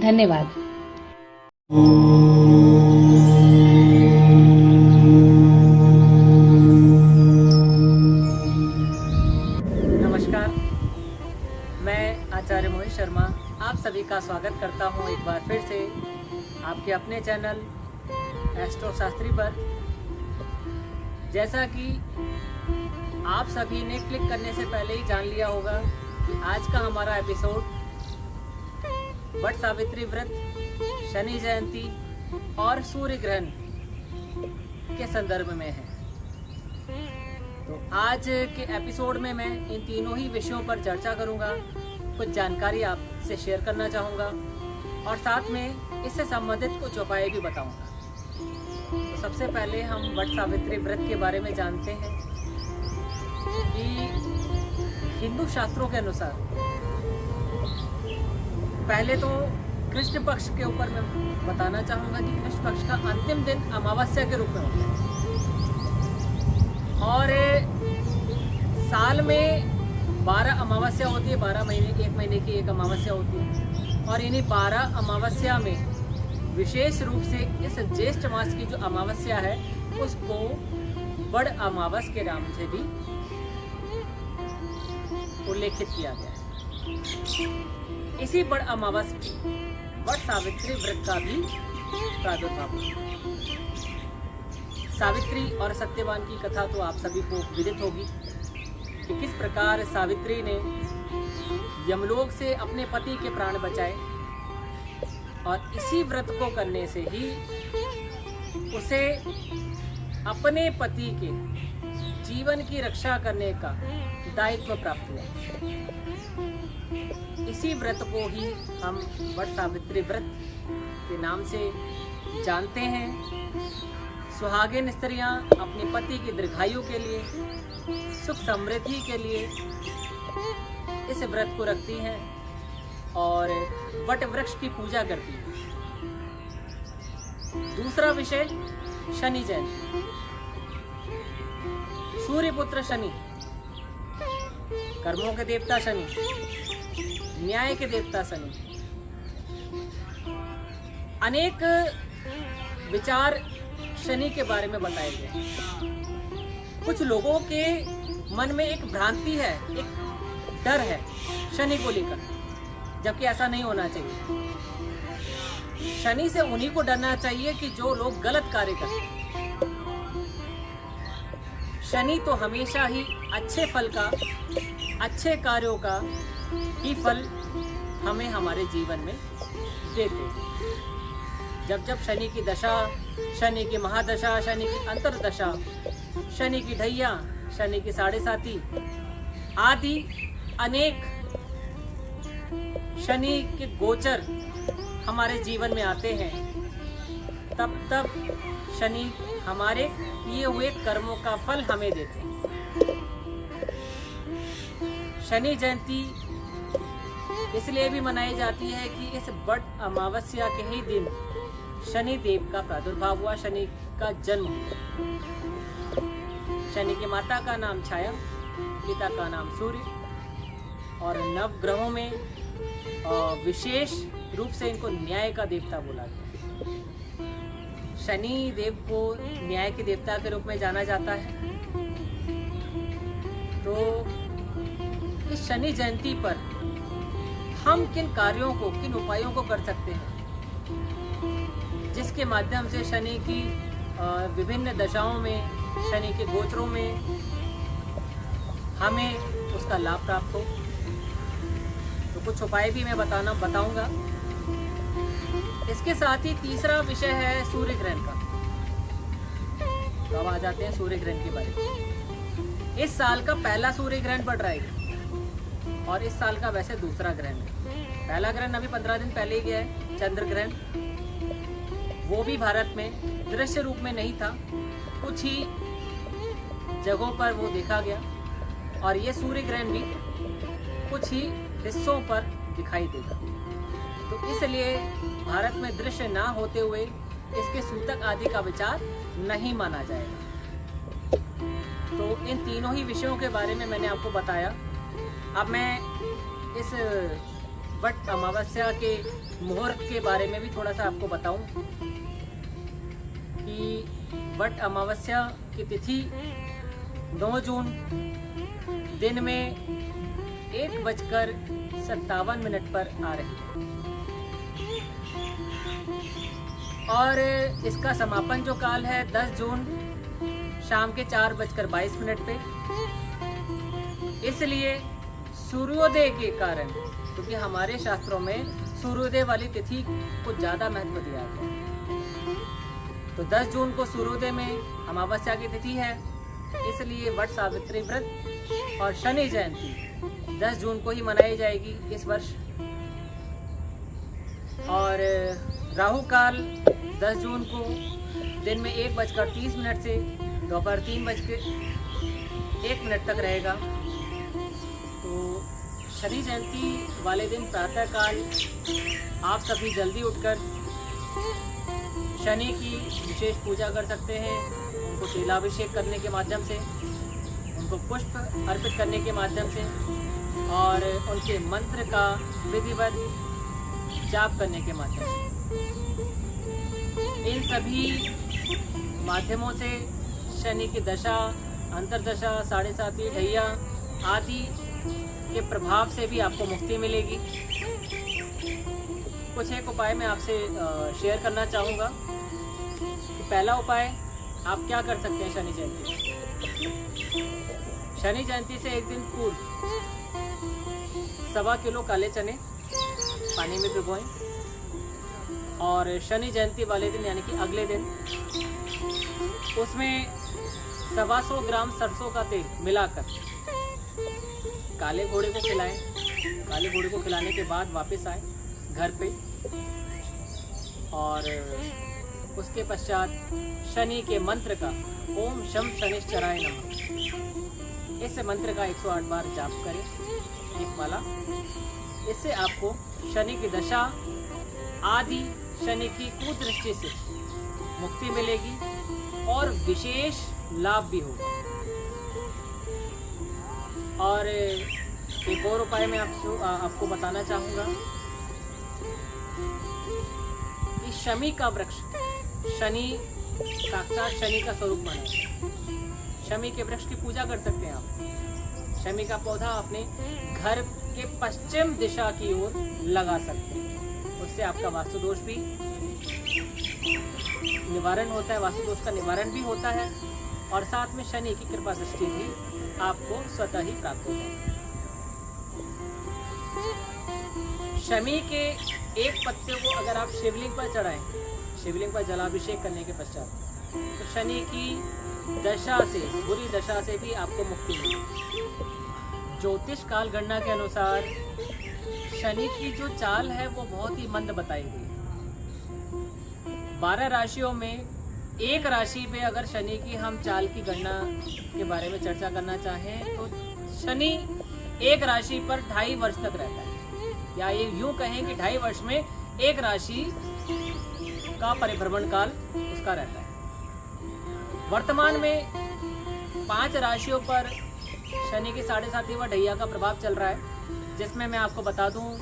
धन्यवाद। नमस्कार, मैं आचार्य मोहित शर्मा आप सभी का स्वागत करता हूं एक बार फिर से आपके अपने चैनल एस्ट्रो शास्त्री पर। जैसा कि आप सभी ने क्लिक करने से पहले ही जान लिया होगा कि आज का हमारा एपिसोड वट सावित्री व्रत, शनि जयंती और सूर्य ग्रहण के संदर्भ में है। तो आज के एपिसोड में मैं इन तीनों ही विषयों पर चर्चा करूंगा, कुछ जानकारी आपसे शेयर करना चाहूँगा और साथ में इससे संबंधित कुछ उपाय भी बताऊंगा। तो सबसे पहले हम वट सावित्री व्रत के बारे में जानते हैं कि हिंदू शास्त्रों के अनुसार पहले तो कृष्ण पक्ष के ऊपर मैं बताना चाहूँगा कि कृष्ण पक्ष का अंतिम दिन अमावस्या के रूप में होता है और साल में 12 अमावस्या होती है। 12 महीने, एक महीने की एक अमावस्या होती है और इन्हीं 12 अमावस्या में विशेष रूप से इस ज्येष्ठ मास की जो अमावस्या है उसको बड़ अमावस के नाम से भी उल्लेखित किया गया है। इसी बड़ अमावस में वट सावित्री व्रत का भी प्रादुर्भाव हुआ। सावित्री और सत्यवान की कथा तो आप सभी को विदित होगी कि किस प्रकार सावित्री ने यमलोक से अपने पति के प्राण बचाए और इसी व्रत को करने से ही उसे अपने पति के जीवन की रक्षा करने का दायित्व प्राप्त हुआ। इसी व्रत को ही हम वट सावित्री व्रत के नाम से जानते हैं। सुहागिन स्त्रियां अपने पति की दीर्घायु के लिए, सुख समृद्धि के लिए इस व्रत को रखती हैं और वट वृक्ष की पूजा करती हैं। दूसरा विषय शनि जयंती। सूर्यपुत्र शनि, कर्मों के देवता शनि, न्याय के देवता शनि। अनेक विचार शनि के बारे में बताए गए। कुछ लोगों के मन में एक भ्रांति है, एक डर है शनि को लेकर, जबकि ऐसा नहीं होना चाहिए। शनि से उन्हीं को डरना चाहिए कि जो लोग गलत कार्य करते हैं। शनि तो हमेशा ही अच्छे फल का, अच्छे कार्यों का ही फल हमें हमारे जीवन में देते हैं। जब जब शनि की दशा, शनि की महादशा, शनि की अंतरदशा, शनि की ढैया, शनि की साढ़े साती आदि अनेक शनि के गोचर हमारे जीवन में आते हैं, तब तब शनि हमारे किए हुए कर्मों का फल हमें देते हैं। शनि जयंती इसलिए भी मनाई जाती है कि इस बड़ अमावस्या के ही दिन शनि देव का प्रादुर्भाव हुआ, शनि का जन्म हुआ। शनि की माता का नाम छाया, पिता का नाम सूर्य और नवग्रहों में विशेष रूप से इनको न्याय का देवता बोला गया। शनि देव को न्याय के देवता के रूप में जाना जाता है। तो इस शनि जयंती पर हम किन कार्यों को, किन उपायों को कर सकते हैं जिसके माध्यम से शनि की विभिन्न दशाओं में, शनि के गोचरों में हमें उसका लाभ प्राप्त हो। तो कुछ उपाय भी मैं बताऊंगा। इसके साथ ही तीसरा विषय है सूर्य ग्रहण का। तो अब आ जाते हैं सूर्य ग्रहण के बारे में। इस साल का पहला सूर्य ग्रहण पड़ रहा है और इस साल का वैसे दूसरा ग्रहण है। पहला ग्रहण अभी 15 दिन पहले ही गया है, चंद्र ग्रहण। वो भी भारत में दृश्य रूप में नहीं था, कुछ ही जगहों पर वो देखा गया। और ये सूर्य ग्रहण भी कुछ ही हिस्सों पर दिखाई देगा। तो इसलिए भारत में दृश्य ना होते हुए इसके सूतक आदि का विचार नहीं माना जाएगा। तो इन तीनों ही विषयों के बारे में मैंने आपको बताया। अब मैं इस वट अमावस्या के मुहूर्त के बारे में भी थोड़ा सा आपको बताऊं कि वट अमावस्या की तिथि 9 जून दिन में 1:57 पर आ रही है और इसका समापन जो काल है 10 जून शाम के 4:22 पे। इसलिए सूर्योदय के कारण, क्योंकि हमारे शास्त्रों में सूर्योदय वाली तिथि को ज़्यादा महत्व दिया गया है, तो 10 जून को सूर्योदय में अमावस्या की तिथि है। इसलिए वट सावित्री व्रत और शनि जयंती 10 जून को ही मनाई जाएगी इस वर्ष। और राहु काल 10 जून को दिन में 1:30 से दोपहर 3:01 तक रहेगा। तो शनि जयंती वाले दिन प्रातः काल आप सभी जल्दी उठकर शनि की विशेष पूजा कर सकते हैं। उनको तेलाभिषेक करने के माध्यम से, उनको पुष्प अर्पित करने के माध्यम से और उनके मंत्र का विधिवत जाप करने के माध्यम से, इन सभी माध्यमों से शनि की दशा, अंतर्दशा, 7.5 ढैया आदि के प्रभाव से भी आपको मुक्ति मिलेगी। कुछ एक उपाय मैं आपसे शेयर करना चाहूँगा। पहला उपाय आप क्या कर सकते हैं शनि जयंती। शनि जयंती से एक दिन पूर्व 1.25 किलो काले चने पानी में भिगोएं और शनि जयंती वाले दिन यानी कि अगले दिन उसमें 125 ग्राम सरसों का तेल मिलाकर काले घोड़े को खिलाएं। काले घोड़े को खिलाने के बाद वापस आए घर पे और उसके पश्चात शनि के मंत्र का ओम शम शनिश्चराय नमः, इस मंत्र का 108 बार जाप करें, एक माला। इससे आपको शनि की दशा आदि, शनि की कुदृष्टि से मुक्ति मिलेगी और विशेष लाभ भी होगा। और एक और उपाय मैं आपको बताना चाहूँगा कि शमी का वृक्ष, शनि साक्षात शनि का स्वरूप माना है। शमी के वृक्ष की पूजा कर सकते हैं आप। शमी का पौधा अपने घर के पश्चिम दिशा की ओर लगा सकते हैं। उससे आपका वास्तु दोष भी निवारण होता है, वास्तु दोष का निवारण भी होता है और साथ में शनि की कृपा दृष्टि भी आपको स्वतः ही प्राप्त होता है। शमी के एक पत्ते को अगर आप शिवलिंग पर चढ़ाएं, शिवलिंग पर जलाभिषेक करने के पश्चात, तो शनि की दशा से, बुरी दशा से भी आपको मुक्ति मिलेगी। ज्योतिष काल गणना के अनुसार शनि की जो चाल है वो बहुत ही मंद बताई गई है। 12 राशियों में एक राशि पे अगर शनि की हम चाल की गणना के बारे में चर्चा करना चाहें तो शनि एक राशि पर 2.5 वर्ष तक रहता है, या ये यूं कहें कि 2.5 वर्ष में एक राशि का परिभ्रमण काल उसका रहता है। वर्तमान में 5 राशियों पर शनि की 7.5वां ढैया का प्रभाव चल रहा है, जिसमें मैं आपको बता दूं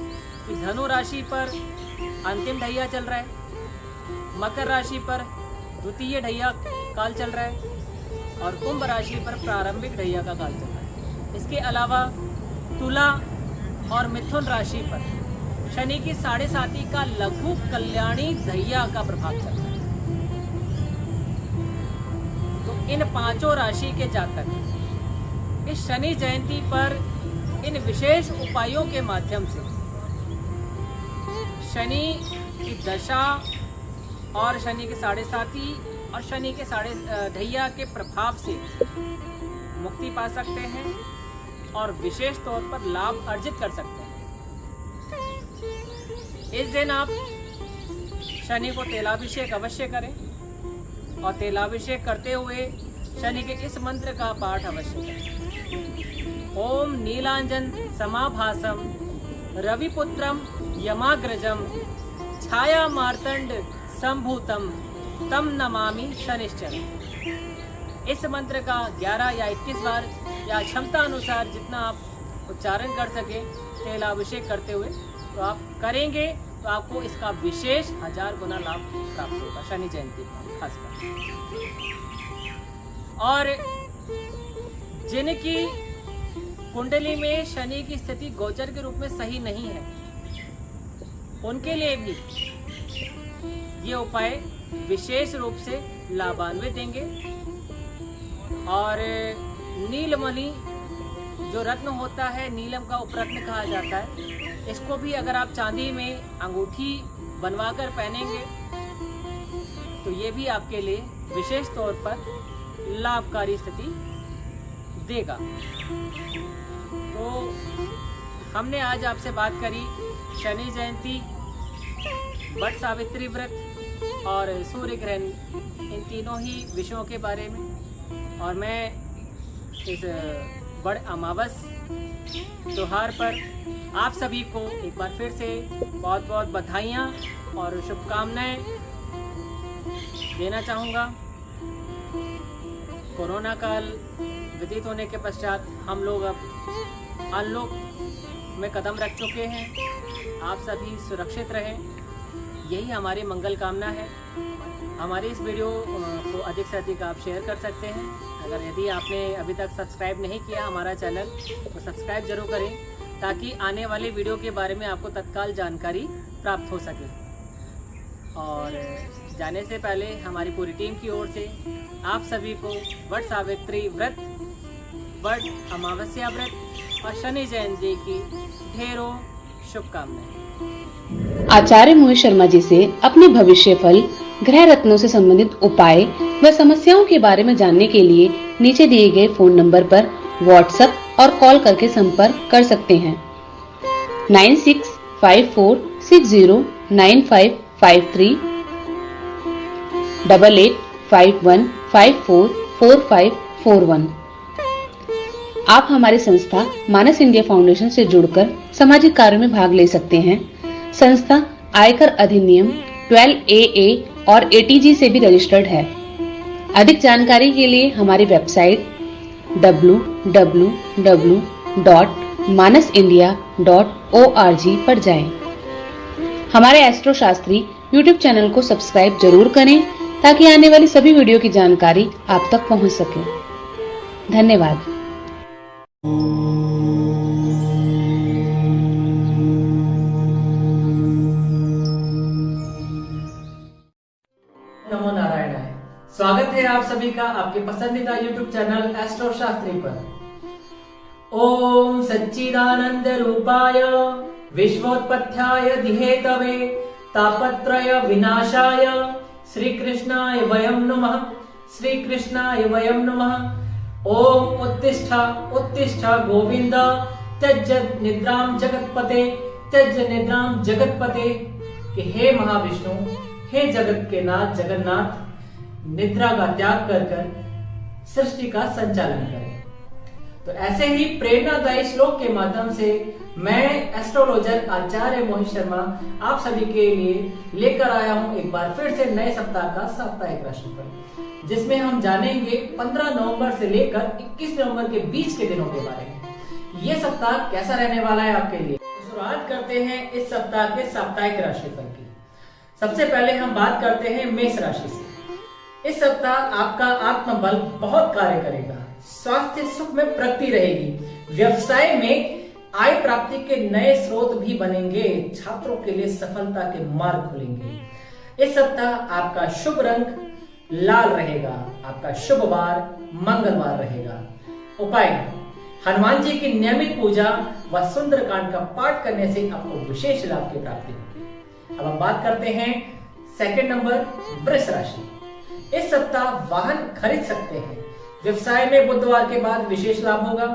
कि धनु राशि पर अंतिम ढैया चल रहा है, मकर राशि पर द्वितीय ढैया काल चल रहा है और कुंभ राशि पर प्रारंभिक ढैया का काल चल रहा है। इसके अलावा तुला और मिथुन राशि पर शनि की 7.5 का लघु कल्याणी ढैया का प्रभाव चल रहा है। तो इन 5 राशि के जातक इस शनि जयंती पर इन विशेष उपायों के माध्यम से शनि की दशा और शनि के साढ़े साथी और शनि के साढ़े ढैया के प्रभाव से मुक्ति पा सकते हैं और विशेष तौर पर लाभ अर्जित कर सकते हैं। इस दिन आप शनि को तेलाभिषेक अवश्य करें और तेलाभिषेक करते हुए शनि के इस मंत्र का पाठ अवश्य करें। ओम नीलांजन समाभासम रविपुत्रम यमाग्रजम छाया मार्तंड संभूतम तम नमामि शनिश्चर। इस मंत्र का 11 या 21 बार या क्षमता अनुसार जितना आप उच्चारण कर सके तेलाभिषेक करते हुए तो आप करेंगे तो आपको इसका विशेष 1000 गुना लाभ प्राप्त होगा शनि जयंती पर खासकर। और जिनकी कुंडली में शनि की स्थिति गोचर के रूप में सही नहीं है उनके लिए भी ये उपाय विशेष रूप से लाभान्वित देंगे। और नीलमणि जो रत्न होता है, नीलम का उपरत्न कहा जाता है, इसको भी अगर आप चांदी में अंगूठी बनवाकर पहनेंगे तो ये भी आपके लिए विशेष तौर पर लाभकारी स्थिति देगा। तो हमने आज आपसे बात करी शनि जयंती, वट सावित्री व्रत और सूर्य ग्रहण, इन तीनों ही विषयों के बारे में। और मैं इस बड़ अमावस त्योहार पर आप सभी को एक बार फिर से बहुत बहुत बधाइयाँ और शुभकामनाएं देना चाहूँगा। कोरोना काल व्यतीत होने के पश्चात हम लोग अब अनलॉक में कदम रख चुके हैं। आप सभी सुरक्षित रहें, यही हमारी मंगल कामना है। हमारी इस वीडियो को अधिक से अधिक आप शेयर कर सकते हैं। अगर यदि आपने अभी तक सब्सक्राइब नहीं किया हमारा चैनल तो सब्सक्राइब जरूर करें ताकि आने वाले वीडियो के बारे में आपको तत्काल जानकारी प्राप्त हो सके। और जाने से पहले हमारी पूरी टीम की ओर से आप सभी को वट सावित्री व्रत, वट अमावस्या व्रत और शनि जयंती की ढेरों शुभकामनाएं। आचार्य मोहित शर्मा जी से अपने भविष्य फल, ग्रह रत्नों से संबंधित उपाय व समस्याओं के बारे में जानने के लिए नीचे दिए गए फोन नंबर पर व्हाट्सएप और कॉल करके संपर्क कर सकते हैं। 9654609553 8851544541। आप हमारी संस्था मानस इंडिया फाउंडेशन से जुड़कर सामाजिक कार्यों में भाग ले सकते हैं। संस्था आयकर अधिनियम 12AA और ATG से भी रजिस्टर्ड है। अधिक जानकारी के लिए हमारी वेबसाइट www.manasindia.org पर जाएं। हमारे एस्ट्रो शास्त्री YouTube चैनल को सब्सक्राइब जरूर करें ताकि आने वाली सभी वीडियो की जानकारी आप तक पहुंच सके। धन्यवाद। नमो नारायण। स्वागत है आप सभी का आपके पसंदीदा YouTube चैनल एस्ट्रो शास्त्री पर। ओम सच्चिदानंद रूपाय विश्वोत्पत्त्याय धीहेतवे तापत्रय विनाशाय श्री कृष्णाय वयं नमः। श्री कृष्णाय वयं नमः। ओम उत्तिष्ठ उत्तिष्ठ गोविंद त्यज निद्रां जगतपते त्यज निद्रां जगतपते। कि हे महाविष्णु, हे जगत के नाथ जगन्नाथ, निद्रा का त्याग कर सृष्टि का संचालन करें। तो ऐसे ही प्रेरणादायी श्लोक के माध्यम से मैं एस्ट्रोलॉजर आचार्य मोहित शर्मा आप सभी के लिए लेकर आया हूं एक बार फिर से नए सप्ताह का साप्ताहिक राशिफल, जिसमें हम जानेंगे 15 नवंबर से लेकर 21 नवंबर के बीच के दिनों के बारे में। ये सप्ताह कैसा रहने वाला है आपके लिए। शुरुआत करते हैं इस सप्ताह के साप्ताहिक राशिफल की। सबसे पहले हम बात करते हैं मेष राशि से। इस सप्ताह आपका आत्मबल बहुत कार्य करेगा। स्वास्थ्य सुख में प्रगति रहेगी। व्यवसाय में आय प्राप्ति के नए स्रोत भी बनेंगे। छात्रों के लिए सफलता के मार्ग खुलेंगे। इस सप्ताह आपका शुभ रंग लाल रहेगा। आपका शुभ वार मंगलवार रहेगा। उपाय, हनुमान जी की नियमित पूजा व सुंदरकांड का पाठ करने से आपको विशेष लाभ की प्राप्ति होगी। अब हम बात करते हैं सेकंड नंबर, वृष राशि। इस सप्ताह वाहन खरीद सकते हैं। व्यवसाय में बुधवार के बाद विशेष लाभ होगा।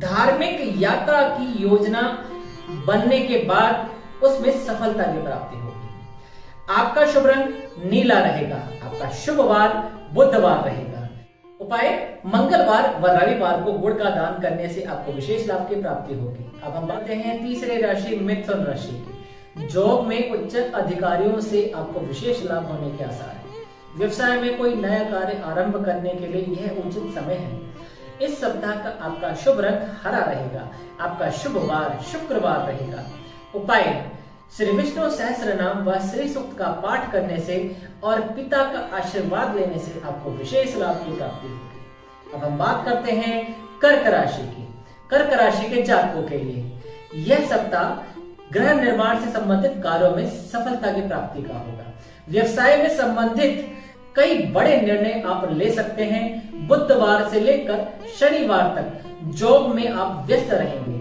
धार्मिक यात्रा की योजना बनने के बाद उसमें सफलता की प्राप्ति होगी। आपका शुभ रंग नीला रहेगा। आपका शुभ वार बुधवार रहेगा। उपाय, मंगलवार व रविवार को गुड़ का दान करने से आपको विशेष लाभ की प्राप्ति होगी। अब हम बात करते हैं तीसरे राशि, मिथुन राशि की। जॉब में उच्च अधिकारियों से आपको विशेष लाभ होने के आसार है। व्यवसाय में कोई नया कार्य आरंभ करने के लिए यह उचित समय है। इस सप्ताह का आपका शुभ रंग हरा रहेगा। आपका शुभ वार शुक्रवार रहेगा। उपाय, श्री विष्णु सहस्त्र नाम व श्री सूक्त का पाठ करने से और पिता का आशीर्वाद लेने से आपको विशेष लाभ की प्राप्ति होगी। अब हम बात करते हैं कर्क राशि की। कर्क राशि के जातकों के लिए यह सप्ताह गृह निर्माण से संबंधित कार्यों में सफलता की प्राप्ति का होगा। व्यवसाय में संबंधित कई बड़े निर्णय आप ले सकते हैं। बुधवार से लेकर शनिवार तक जॉब में आप व्यस्त रहेंगे।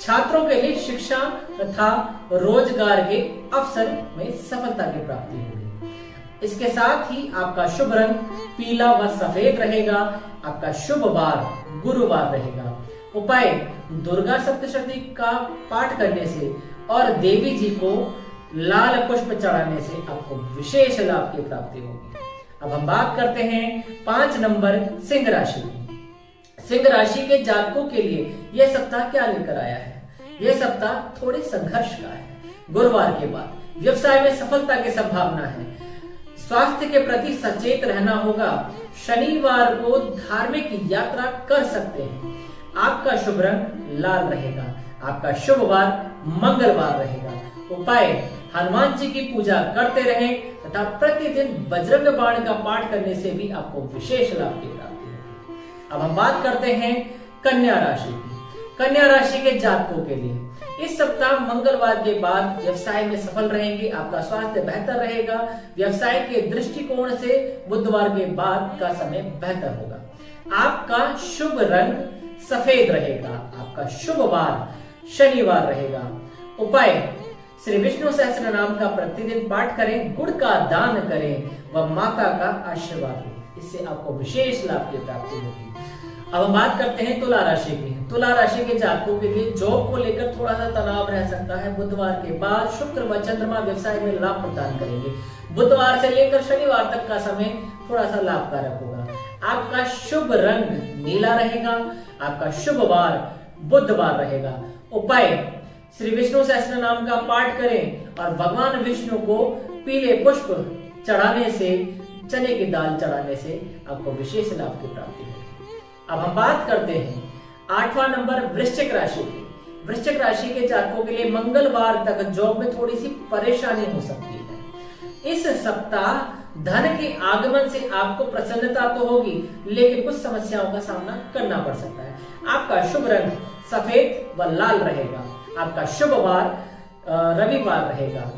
छात्रों के लिए शिक्षा तथा रोजगार के अवसर में सफलता की प्राप्ति होगी। इसके साथ ही आपका शुभ रंग पीला व सफेद रहेगा। आपका शुभ वार गुरुवार रहेगा। उपाय, दुर्गा सप्तशती का पाठ करने से और देवी जी को लाल पुष्प चढ़ाने से आपको विशेष लाभ की प्राप्ति होगी। अब हम बात करते हैं 5 नंबर, सिंह राशि की। सिंह राशि के जातकों के लिए यह सप्ताह क्या लेकर आया है? यह सप्ताह थोड़े संघर्ष का है। गुरुवार के बाद व्यवसाय में सफलता की संभावना है। स्वास्थ्य के प्रति सचेत रहना होगा। शनिवार को धार्मिक यात्रा कर सकते हैं। आपका शुभ रंग लाल रहेगा। आपका शुभ वार मंगलवार रहेगा। उपाय, हनुमान जी की पूजा करते रहें तथा प्रतिदिन बजरंग बाण का पाठ करने से भी आपको विशेष लाभ की प्राप्ति होगी। अब हम बात करते हैं कन्या राशि की। कन्या राशि के जातकों के लिए इस सप्ताह मंगलवार के बाद व्यवसाय में सफल रहेंगे। आपका स्वास्थ्य बेहतर रहेगा। व्यवसाय के दृष्टिकोण से बुधवार के बाद का समय बेहतर होगा। आपका शुभ रंग सफेद रहेगा। आपका शुभ वार शनिवार रहेगा। उपाय, श्री विष्णु सहस्त्र नाम का प्रतिदिन पाठ करें, गुड़ का दान करें व माता का आशीर्वाद लें। इससे आपको विशेष लाभ की प्राप्ति होगी। अब हम बात करते हैं तुला राशि की। तुला राशि के जातकों के लिए जॉब को लेकर थोड़ा सा तनाव रह सकता है। बुधवार के बाद शुक्र व चंद्रमा व्यवसाय में लाभ प्रदान करेंगे। बुधवार से लेकर शनिवार तक का समय थोड़ा सा लाभकारक होगा। आपका शुभ रंग नीला रहेगा। आपका शुभ वार बुधवार रहेगा। उपाय, श्री विष्णु सहस्त्र नाम का पाठ करें और भगवान विष्णु को पीले पुष्प चढ़ाने से, चने की दाल चढ़ाने से आपको विशेष लाभ की प्राप्ति होगी। अब हम बात करते हैं 8वां नंबर, वृश्चिक राशि की। वृश्चिक राशि के जातकों के लिए मंगलवार तक जॉब में थोड़ी सी परेशानी हो सकती है। इस सप्ताह धन के आगमन से आपको प्रसन्नता तो होगी, लेकिन कुछ समस्याओं का सामना करना पड़ सकता है। आपका शुभ रंग सफेद व लाल रहेगा। आपका शुभ वार रविवार रहेगा।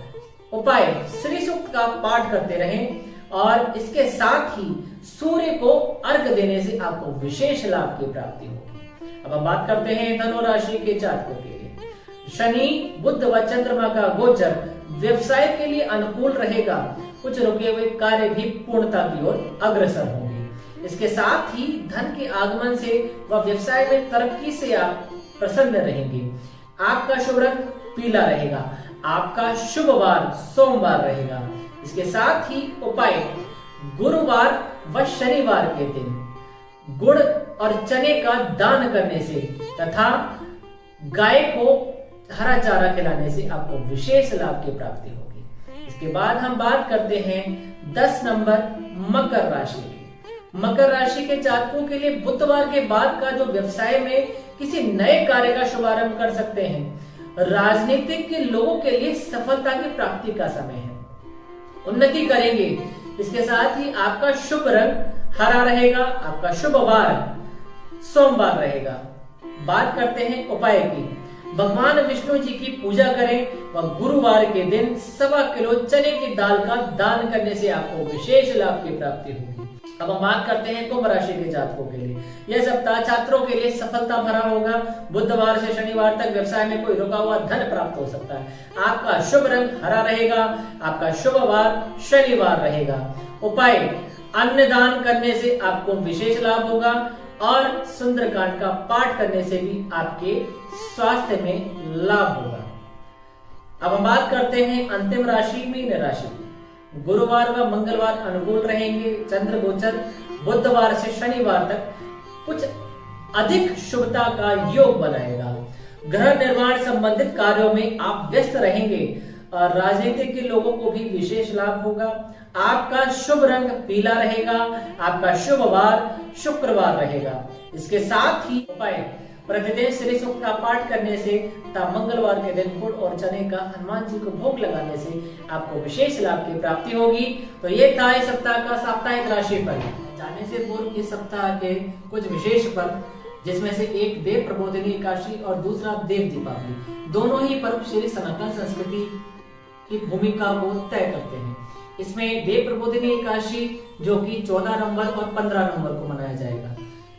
उपाय, श्री सूक्त का पाठ करते रहें और इसके साथ ही सूर्य को अर्घ देने से आपको विशेष लाभ की प्राप्ति होगी। अब हम बात करते हैं धनु राशि के जातकों के लिए। शनि, बुध व चंद्रमा का गोचर व्यवसाय के लिए अनुकूल रहेगा। कुछ रुके हुए कार्य भी पूर्णता की ओर अग्रसर होंगे। इसके साथ ही धन के आगमन से व व्यवसाय में तरक्की से आप प्रसन्न रहेंगे। आपका शुभ रंग पीला रहेगा। आपका शुभ वार सोमवार रहेगा। इसके साथ ही उपाय, गुरुवार व शनिवार के दिन गुड़ और चने का दान करने से तथा गाय को हरा चारा खिलाने से आपको विशेष लाभ की प्राप्ति होगी। इसके बाद हम बात करते हैं 10 नंबर, मकर राशि की। मकर राशि के जातकों के लिए बुधवार के बाद का जो व्यवसाय में किसी नए कार्य का शुभारंभ कर सकते हैं। राजनीतिक के लोगों के लिए सफलता की प्राप्ति का समय है। उन्नति करेंगे। इसके साथ ही आपका शुभ रंग हरा रहेगा। आपका शुभ वार सोमवार रहेगा। बात करते हैं उपाय की। भगवान विष्णु जी की पूजा करें व गुरुवार के दिन 1.25 किलो चने की दाल का दान करने से आपको विशेष लाभ की प्राप्ति होगी। अब हम बात करते हैं कुंभ राशि के जातकों के लिए। यह सप्ताह छात्रों के लिए सफलता भरा होगा। बुधवार से शनिवार तक व्यवसाय में कोई रुका हुआ धन प्राप्त हो सकता है। आपका शुभ रंग हरा रहेगा। आपका शुभ वार शनिवार रहेगा। उपाय, अन्नदान करने से आपको विशेष लाभ होगा और सुंदरकांड का पाठ करने से भी आपके स्वास्थ्य में लाभ होगा। अब हम बात करते हैं अंतिम राशि मीन राशि। गुरुवार व मंगलवार अनुकूल रहेंगे। चंद्र गोचर बुधवार से शनिवार तक कुछ अधिक शुभता का योग बनाएगा। गृह निर्माण संबंधित कार्यों में आप व्यस्त रहेंगे और राजनीति के लोगों को भी विशेष लाभ होगा। आपका शुभ रंग पीला रहेगा। आपका शुभ वार शुक्रवार रहेगा। इसके साथ ही उपाय, प्रतिदिन श्री सूक्त का पाठ करने से तथा मंगलवार के दिन गुड़ और चने का हनुमान जी को भोग लगाने से आपको विशेष लाभ की प्राप्ति होगी। तो ये था इस सप्ताह का साप्ताहिक राशिफल। जाने से पूर्व इस सप्ताह के कुछ विशेष पर्व, जिसमें से एक देव प्रबोधिनी एकादशी और दूसरा देव दीपावली, दोनों ही पर्व श्री सनातन संस्कृति की भूमिका को तय करते हैं। इसमें देव प्रबोधिनी एकादशी जो कि 14 नवंबर और 15 नवंबर को मनाया जाएगा,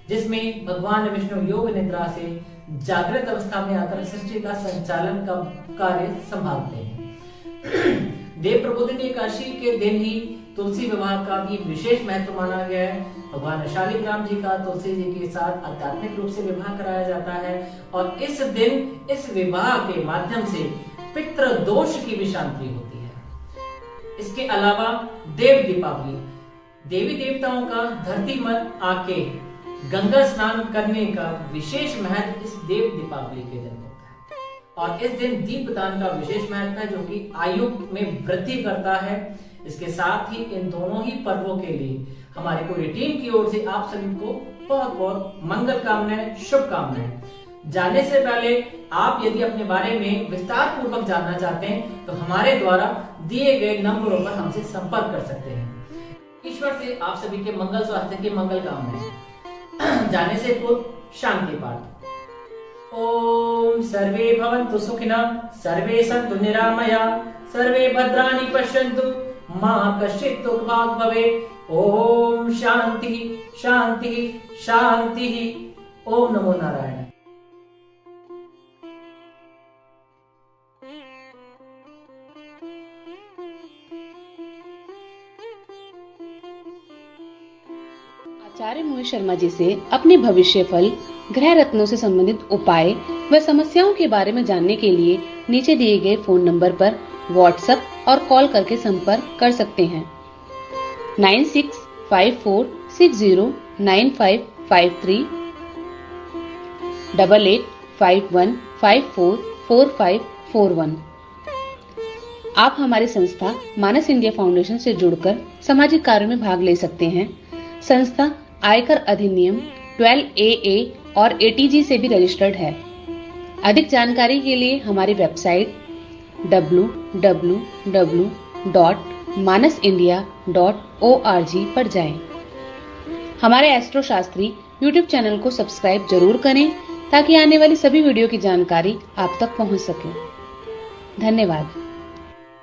जिसमें भगवान विष्णु योग निद्रा से जागृत अवस्था में आकर सृष्टि का संचालन का कार्य संभालते हैं। देव प्रबोधिनी एकादशी के दिन ही तुलसी विवाह का भी विशेष महत्व माना गया है। भगवान शालिग्राम जी का तुलसी जी के साथ आध्यात्मिक रूप से विवाह कराया जाता है और इस दिन इस विवाह के माध्यम से पितृ दोष की भी शांति होती है। इसके अलावा देव दीपावली, देवी देवताओं का धरती में आके गंगा स्नान करने का विशेष महत्व इस देव दीपावली के दिन होता है और इस दिन दीपदान का विशेष महत्व है, जो कि आयु में वृद्धि करता है। इसके साथ ही इन दोनों ही पर्वों के लिए हमारी पूरी टीम की ओर से आप सभी को बहुत बहुत मंगल कामनाएं, शुभकामनाएं। जाने से पहले आप यदि अपने बारे में विस्तार पूर्वक जानना चाहते हैं तो हमारे द्वारा दिए गए नंबरों पर हमसे संपर्क कर सकते हैं। ईश्वर से आप सभी के मंगल स्वास्थ्य की मंगल कामनाएं। जाने से पूर्व शांति पाठ। ओम सर्वे भवन्तु सुखिनः, सर्वे सन्तु निरामया, सर्वे भद्राणि पश्यन्तु, मा कश्चित् दुःखभाग् भवेत्। ओम शांति शांति शांति। ओम नमो नारायण। आचार्य मोहित शर्मा जी से अपने भविष्य फल, ग्रह रत्नों से संबंधित उपाय व समस्याओं के बारे में जानने के लिए नीचे दिए गए फोन नंबर पर व्हाट्सएप और कॉल करके संपर्क कर सकते हैं। 9654609553 8851544541। आप हमारी संस्था मानस इंडिया फाउंडेशन से जुड़कर सामाजिक कार्यों में भाग ले सकते हैं। संस्था आयकर अधिनियम 12AA और ATG से भी रजिस्टर्ड है। अधिक जानकारी के लिए हमारी वेबसाइट www.manasindia.org पर जाएं। हमारे एस्ट्रो शास्त्री YouTube चैनल को सब्सक्राइब जरूर करें ताकि आने वाली सभी वीडियो की जानकारी आप तक पहुंच सके। धन्यवाद।